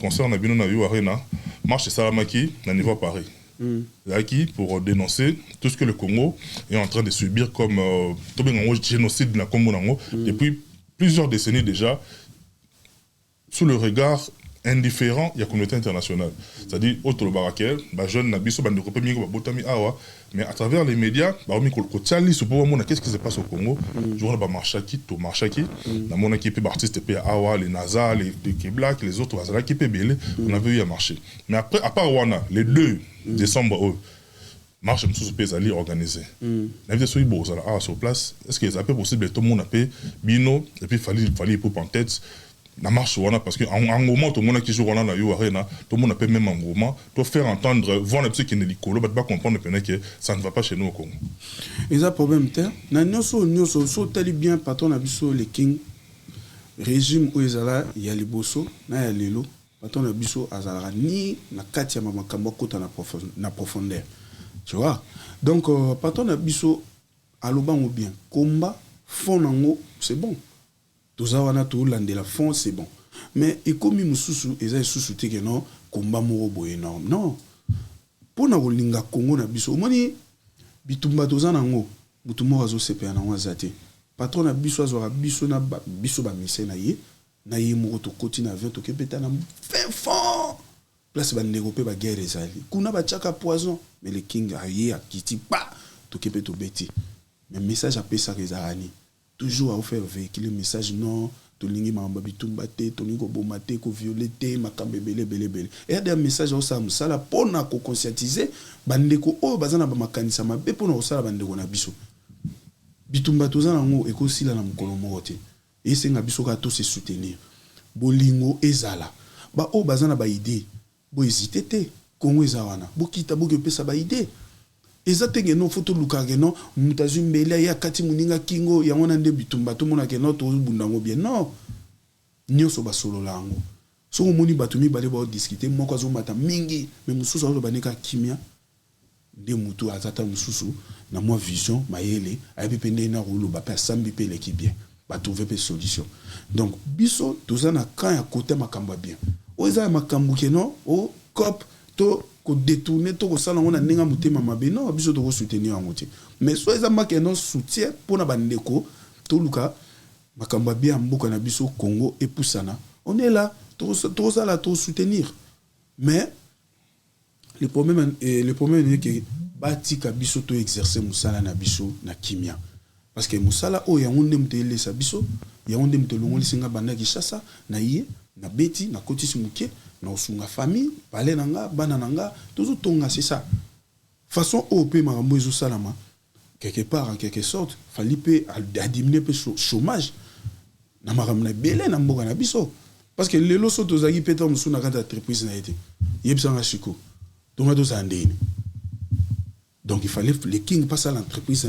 concert na bino na yo arena, marche Salamaki na niveau à Paris. Qui pour dénoncer tout ce que le Congo est en train de subir comme génocide na Congo depuis plusieurs décennies déjà, sous le regard indifférent, il y a la communauté internationale. C'est-à-dire, autre le barakel, jeune Nabiso, mais à travers les médias, qu'est-ce qui se passe au Congo? Je vois Marchaki, on a équipé d'artistes, les NASA, les Keblak, les autres, on avait eu à marcher. Mais après, à part Wana, les 2 décembre, marche Msoussou organisée. La vie sur place, est-ce qu'il est possible que tout le monde a payé Bino, et puis fallait pour en tête? La marche parce que en moment tout le monde qui joue dans la arena, tout le monde peut même en moment doit faire entendre voir les qui ne l'écolo pas comprendre que ça ne va pas chez nous au Congo. Ils ont problème terre na nyoso so tali bien patron abiso le king régime où ezala ya liboso na ya lelo patron abiso azala ni na kati ya makambo kota na profondeur. Tu vois? Donc patron abiso alobango bien combat fond nango c'est bon. Tozawana to landela fond c'est bon. Mais ekomi mususu eza susu te que non combat moko boye énorme. Non. Pona kolinga Congo na biso moni bitumba tozana ngo mutumo azo sepena na wazate. Patron na biso azora biso na biso ba mise na ye moko to koti na vento ke peta na fin fond. Place ba négoper ba guerre ezali. Kuna ba chaka poison mais le king aye akiti pa to ke peto beti. Mais message a pesa rezarani. Toujours à faire véhiculer le message non, to lingi mamba bitumba te, to lingo bomate, ko violeté, makambe bele. Et il y a des messages au sam sala pona ko conscientiser bandeko o bazana ba makanisa mabe pona ko sala bandeko na biso. Bitumba tozana ngo eko sila na mukolo mote. Et c'est nga biso ka to se soutenir. Bolingo ezala. Ba o bazana ba idée. Bo hésiter te, Congo ezawana. Bo kita bo ke pesa ba idée. Ezatenge no photo lukage no mutazu mbele ya kati muninga kingo ya wana nde bitumba to mona ke no to bundango bien non nyoso basolo lango so moni batumi bale ba discuter moko azo mata mingi mais mususu azo baneka kimia nde mutu azata mususu na moi vision mayele ayebi pende na rolo ba pa sambi pe l'équipe bien ba trouver pe solution donc biso tozana kan ya côté makamba bien o eza makambu ke no o cop to ko détourner to ko sala ngona ninga mutema mabe non biso to ko soutenir en moté mais so ezamba ke non soutien pona bandeko to luka makamba bien mboka na biso Congo et poussana on est là to sala to soutenir mais le problème est que batika biso to exercer musala na biso na kimia parce que musala o ya ngonde mtele sa biso ya ngonde mtelongoli singa banda kishasa na ye na beti na kotisi muke na osunga famille balé nanga bana nanga toujours tonga c'est ça façon OP makambo ezo salama quelque part en quelque sorte fallait pe à diminuer pe chômage na makambo na belé na mboka na biso parce que lelo so tozaki peta musuna kata entreprise na été yebsanga chiko tonga to zandeni donc il fallait les king passe à l'entreprise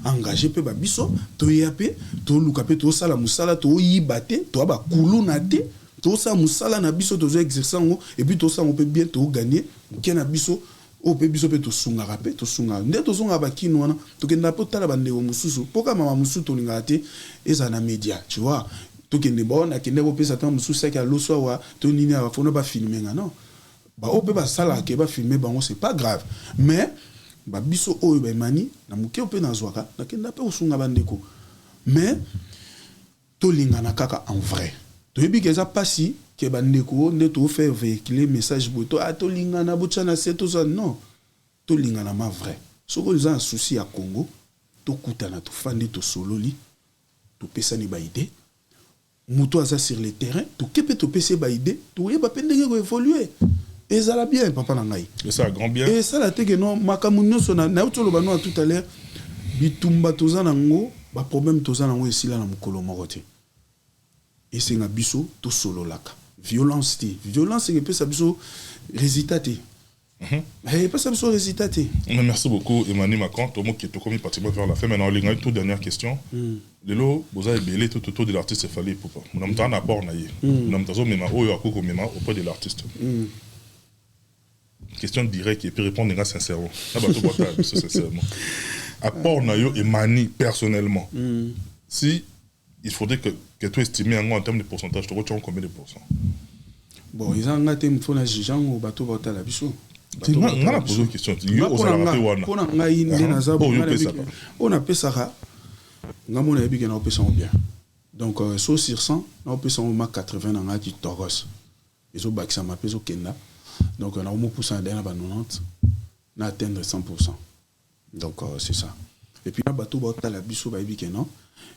na engagé pe ba biso to yape to luka pe to sala musala to yibate to ba kuluna te tout ça musala na biso to exercer ngo et puis tout ça on peut bien to gagner ken na biso o pe biso pe to sunga rapé to sunga nde to sunga ba kino wana to kenda po tala bande o mususu poka mama mususu to linga te eza na média tu vois to kende bon na kende ko pesa tan mususu seka loso wa to nini a fona ba filmer nga non ba o pe ba sala ke ba filmer bango c'est pas grave mais ba biso o ba mani na muke o pe na zwaka na kenda pe o sunga bandeko mais to linga na kaka en vrai. Tu as dit que ça passe que bandeko ne to faire véhiculer message boto a to lingana bochana c'est tout ça non to lingana ma vrai so ko za souci à Congo to kutana to fandi to sololi to pesa ni ba idée moto aza sur le terrain to kepe to pese ba idée to yeba pendenge ko évoluer et ça la bien papa na ngai et ça grand bien et ça la te que non makamu nyonso na utolo bano tout à l'heure bitumba toza nango ba problème toza nango esila na mukolo moko te et c'est nga biso to solo laka violence que peut ça biso résultat te pas ça biso résultat te. Merci beaucoup Emmanuel Macron tout le monde qui est commis pratiquement vers la fin maintenant les gars toute dernière question lelo boza ebele tout autour de l'artiste Fally Ipupa mon amta na apport na ye mon amta zo mema oyo akoko mema auprès de l'artiste question directe et puis répondre sincèrement na bato bota sincèrement apport na yo Emmanuel personnellement si il faudrait que tu estimes en termes de pourcentage tu retiens combien de pourcents bon ils ont ngate mfona jijango bato bota la biso on a posé une question pour ngai ndena za on a pesaka ngamona yebike na opesa bien donc so sur 100 na opesa ma 80 na ngati toros ils ont bakisa ma peso kenda donc on a au moins % na ba 90 na atteindre 100%. Donc c'est ça. Et puis na bato bota la biso ba yebike non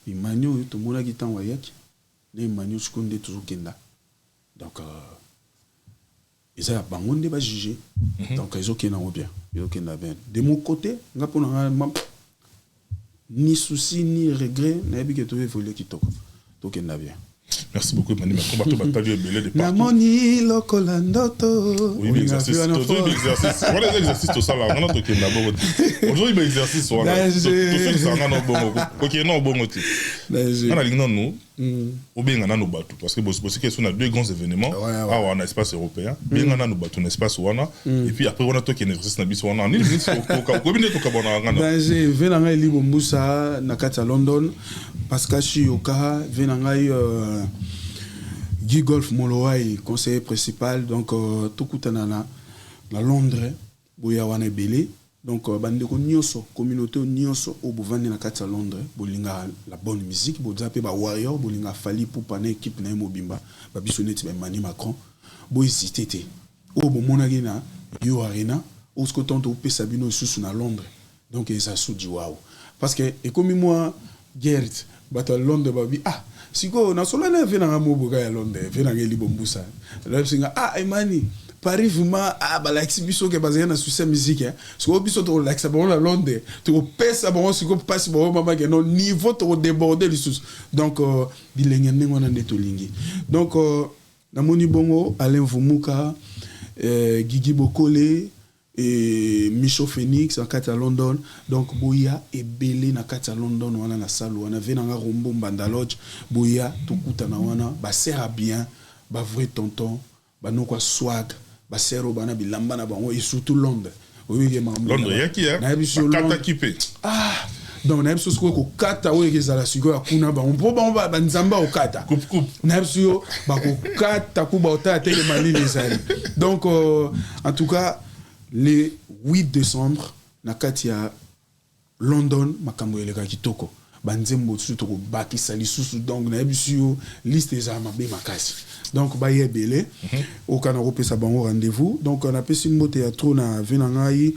Emmanuel to mona ki tan wayaki ne Emmanuel skonde toujours kenda donc ils ont bangonde ba juger donc ils ont kena bien de mon côté nga pona ni souci ni regret na yebike to évoluer kitoko to kenda bien. Merci beaucoup Emmanuel Macron bato bataille belé de partout namoni lokola ndoto oui l'exercice voilà l'exercice tout ça là on a to kenda bon aujourd'hui ba exercice on a tout ça on a bon OK non bonoti on a lignon nous ou bien on a nos bateaux parce que parce que on a deux grands événements on a espace européen bien on a nos bateaux espace on a et puis après on a to kenda exercice na biso on a ni limite ko bien to ka bona ngana j'ai venanga libo mbusa na kata London Pascal Chioka venanga Guy Golf Molowai conseiller principal donc tout kutana na Londres boya wana belé donc bandeko nyonso communauté nyonso o bovandi na kati ya Londres bolinga la bonne musique bozape ba warrior bolinga Fally Ipupa na équipe na mobimba ba biso neti ba Emmanuel Macron bo hésiter té o bo monaki na Yo Arena o ce que tonto pesa bino susu na Londres donc ça sou di waouh parce que et comme moi Gert bata Londres babi siko na solo na vena nga moboka ya Londres vena ngeli bombusa la singa Emmanuel Paris vraiment ba l'exhibition que basé na succès musique siko biso to l'accès bon la Londres to pesa bon siko passe bon mama que non niveau to déborder les sous donc bilenge ngona ndeto lingi donc na moni bongo Alain Vumuka Gigi Bokole et Micho Phoenix en kata London donc boya et belé na kata London wana na salle wana venanga Rombo Mbanda Lodge boya tukuta na wana ba sert bien ba vrai tonton ba nokwa swag ba sero bana bilamba na bango et surtout Londres oui Londres yaki na kata kipe donc na biso ko kata oyo ezala siko ya kuna ba on ba nzamba o kata coupe na biso ba ko kata ku ba ota tele mali les ali donc en tout cas le 8 décembre na kati ya London makambo eleka kitoko banzembo tutu ko bakisa lisusu donc na biso liste za mabe makasi donc ba yebele au kana repesa bango rendez-vous donc on a pesi une mote ya trop na venangai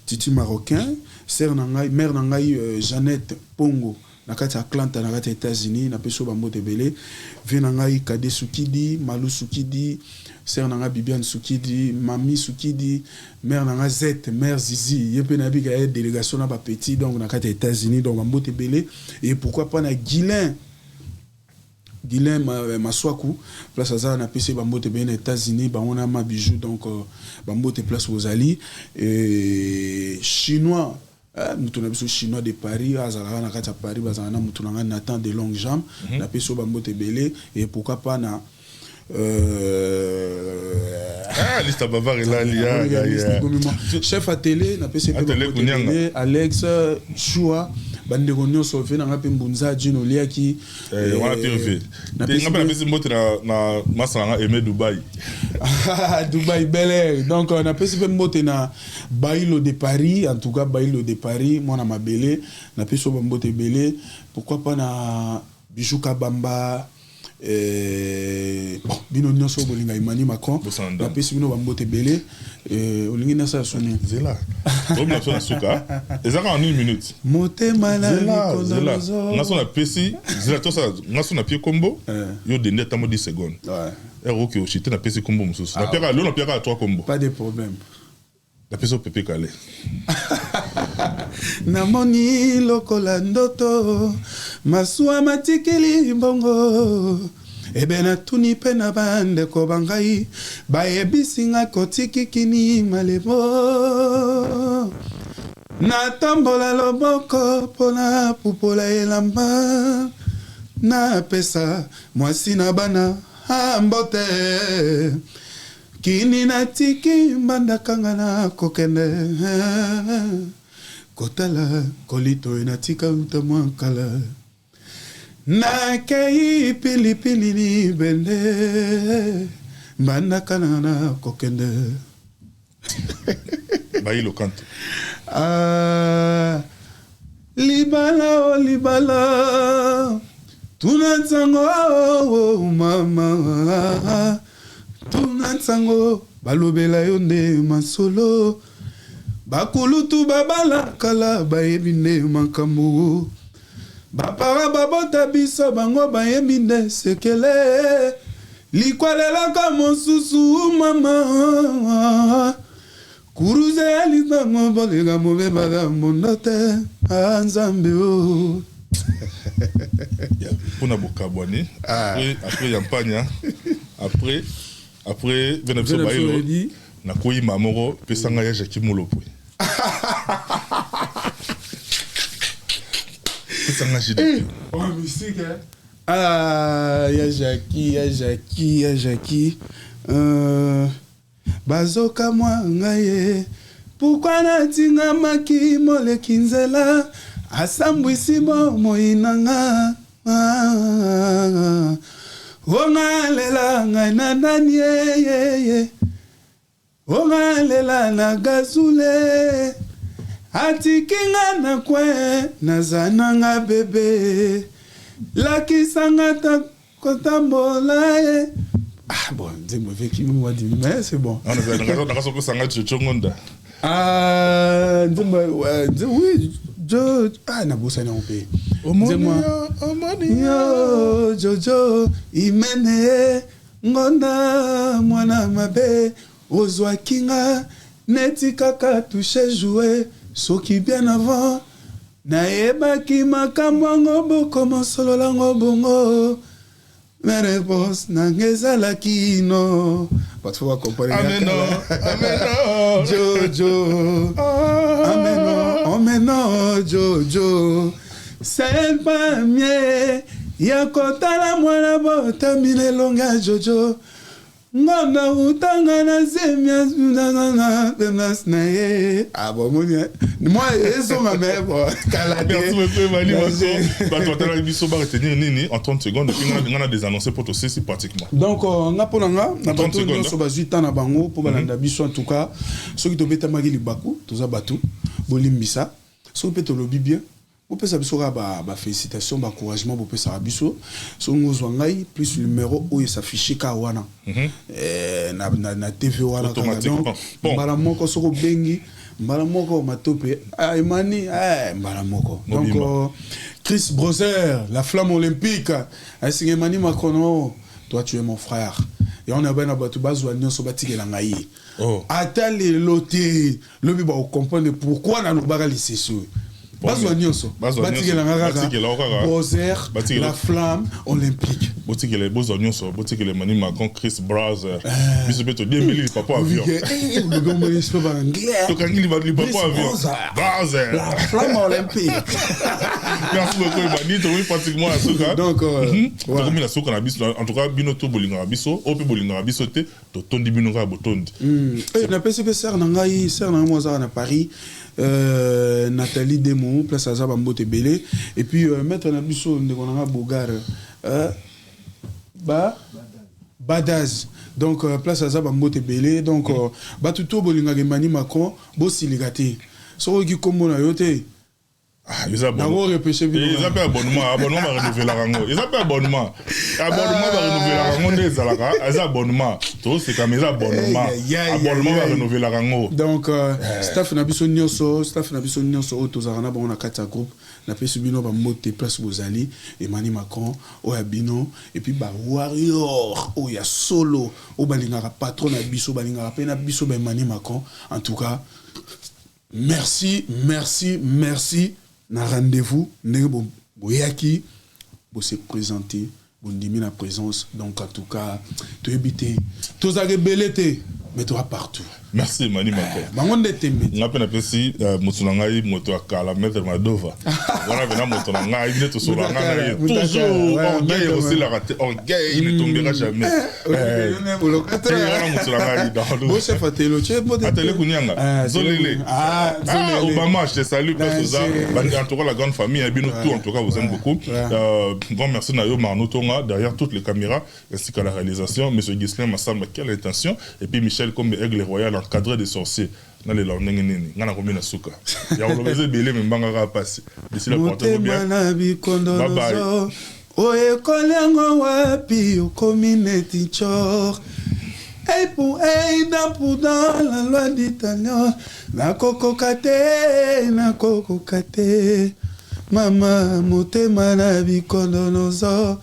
Titi Marocain sœur nangai mère nangai Jeannette Pongo na kati ya Atlanta na kati ya États-Unis na peso ba mote belé venangai Kade Sukidi Malou Sukidi sœur nanga Bibiane Sukidi Mami Sukidi mère nanga Z mère Zizi yepe na bika ya délégation na ba petit donc na kati ya États-Unis donc ba mote belé et pourquoi pas na Guilain Maswaku place à na PC bambote bien États-Unis ba on a ma bijou donc bambote place aux Ali et chinois mutu na biso chinois de Paris azala na kati ya Paris bazana mutu na Nathan de longue jambe na peso bambote belé et pourquoi pas na liste bavar là chef à télé na PC Alex Choua bandeko nyonso fe na ngape mbunza jino liaki wana TV na pesi mbote na masanga aimé Dubaï Dubaï Bel Air donc on a pesi mbote na Bailo de Paris en tout cas Bailo de Paris moi na mabele na peso mbote belé pourquoi pas na Bijou Kabamba bon bino nyonso bolinga Emmanuel Macron la pesi bino bambote belé olingi na sa soni zela comme na sona suka ezaka en 1 minute motema na zela na sona pesi zela to sa na sona pie combo yo dende tamo 10 secondes ouais OK ochite na pesi combo mususu na piaka lo na piaka 3 combo pas de problème la pesi au pepe calé namoni lokola ndoto masuwa matikili mbongo ebe natuni mpe na bandeko bangai bayebisinga kotikikini malebo natambola loboko mpona pupola elamba napesa mwasi na bana mbote kini natiki mbandakanga na kokende kotala kolito enatika utamwankala nakei pilipili ni bende mbandakanga na kokende bailo kanto libala o libala tunatsango mama tunatsango balobela yo nde masolo bakulutu babala kala bayebi nde makambo bapara babota biso bango bayebi nde sekele likwalelaka mosusu mama kuruze ya litango bolega mobebaka mondo te anzambe o pona bokabwani après yampanya après venepso bailo na koyima moko pesanga ya Jackie Molopwe pesanga jide musique ya Jackie bazoka mwangaye pourquoi natinga maki moleki nzela asambwisi bomoi nanga ongalela ngai na nani yeye ongalela na gazule atikinga na kwe nazananga bebe lakisanga kotambola ye bon c'est mauvais qui me dit mais c'est bon on a soko sanga chongonda oui jo na bossa na opé yo jojo imene ngonda mwana mabe ozwa kinga neti kaka touché jouer soki bien avant nayebaki makambo ngo bokoma solola ngo bongo mes réponses n'angezalaki no parfois comparer ameno jojo ameno jojo c'est pas mieux ya kotala mwana botamile longa jojo ngona utanga na zemia na penas na ye bon moi eso ma mère kala merci beaucoup Mali Maso ba toi tala biso ba retenir nini en 30 secondes puis on a des annoncés pour tous ici pratiquement donc nga ponanga na bato nyonso bazwita na bango po balanda biso en tout cas soki tobeta magi libaku toza batu bolimbisa soki pe tolobi bien bopesa biso ba félicitations ba encouragement bopesa biso so ngozwa ngai plus numéro oyo s'afficher ka wana na TV wana automatiquement mbala moko soko bengi mbala moko matope Emani mbala moko donc Chris Broser la flamme olympique asinga Emani Macron toi tu es mon frère et on a bien abatu bazwa nyonso batikela ngai ata lelo te lobi ba comprendre pourquoi na lobaka liseso bazwa nyonso batikela ngaka Broser la flamme olympique botikele bozo nyonso botikele Emani Macron Chris Broser biso beto 2000 papa avion le bon ministre ba anglais to kangi li papa avion Broser la flamme olympique merci beaucoup Emani to pratiquement à soka donc comme la soka na biso en tout cas bino to bolinga biso ope bolinga biso te to tondi bino ka botondi na PCP ser na ngai ser na moi na Paris Nathalie Demo place à Zaba Mbote Belé et puis maître Nabiso Ndekona Bogar Badaz donc place à Zaba Mbote Belé donc batuto bolinga Emani Macron bo siligati so ki kombo na yote Ah, ils ont abonnement. Ils ont pas abonnement. Abonnement va renouveler la rango. Ils ont pas abonnement. Abonnement va renouveler la rango des zalaka. Ils ont abonnement. Tout c'est comme ils ont abonnement. Abonnement va renouveler la rango. Donc staff na biso nyonso tozarana bon na kata groupe na pesi bino ba moté place bozali Emmanuel Macron o ya bino et puis ba warrior o ya solo o balingaka patron na biso balingaka pe na biso ba Emmanuel Macron. En tout cas, merci. Na rendez-vous, boyaki, pour se présenter, pour diminuer la présence. Donc, en tout cas, tu habites, tu as rebellé, mais tu es partout. Merci, Mani Macron. Je appelle ici Moutounangaï, Moutouakala, Maître Madova. Voilà, maintenant, Moutounangaï, il est tout sur la gagne. Toujours, orgueil aussi, la raté. Orgueil, il ne tombera jamais. Bon chef à Télo, tu es bon. À Télé Kounianga. Zolele. Obama, je te salue, Père en tout cas, la grande famille, tout, en tout cas, vous aime beaucoup. Bon, merci Nayo Marnotonga, derrière toutes les caméras, ainsi qu'à la réalisation. Monsieur Ghislain Massamba, quelle intention. Et puis Michel Combe, Aigle Royal, encadré des sorciers. Dans les langues, il y a combien de souka. Il y a un belé, mais il passer. D'ici la portée, bien. Bye bye. Oye kolengo wapi okomineti chor. Hey pour hey dans la loi d'Italien. Na koko kate. Mama motema na bikondo nozo.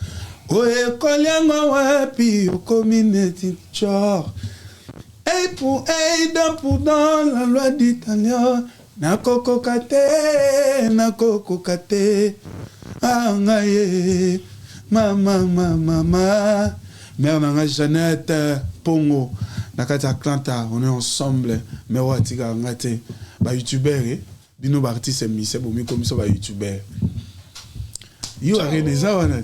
Oye kolengo wapi okomineti chor. Hey pour dans la loi d'Italien. Na koko kate. Ah ngaye. Mama. Mère nanga Jeannette Pongo. Nakati Atlanta, on est ensemble. Mais watika ngate. Ba youtubeur bino ba artiste mise bomi comme ça ba youtubeur. You are Reneza wana.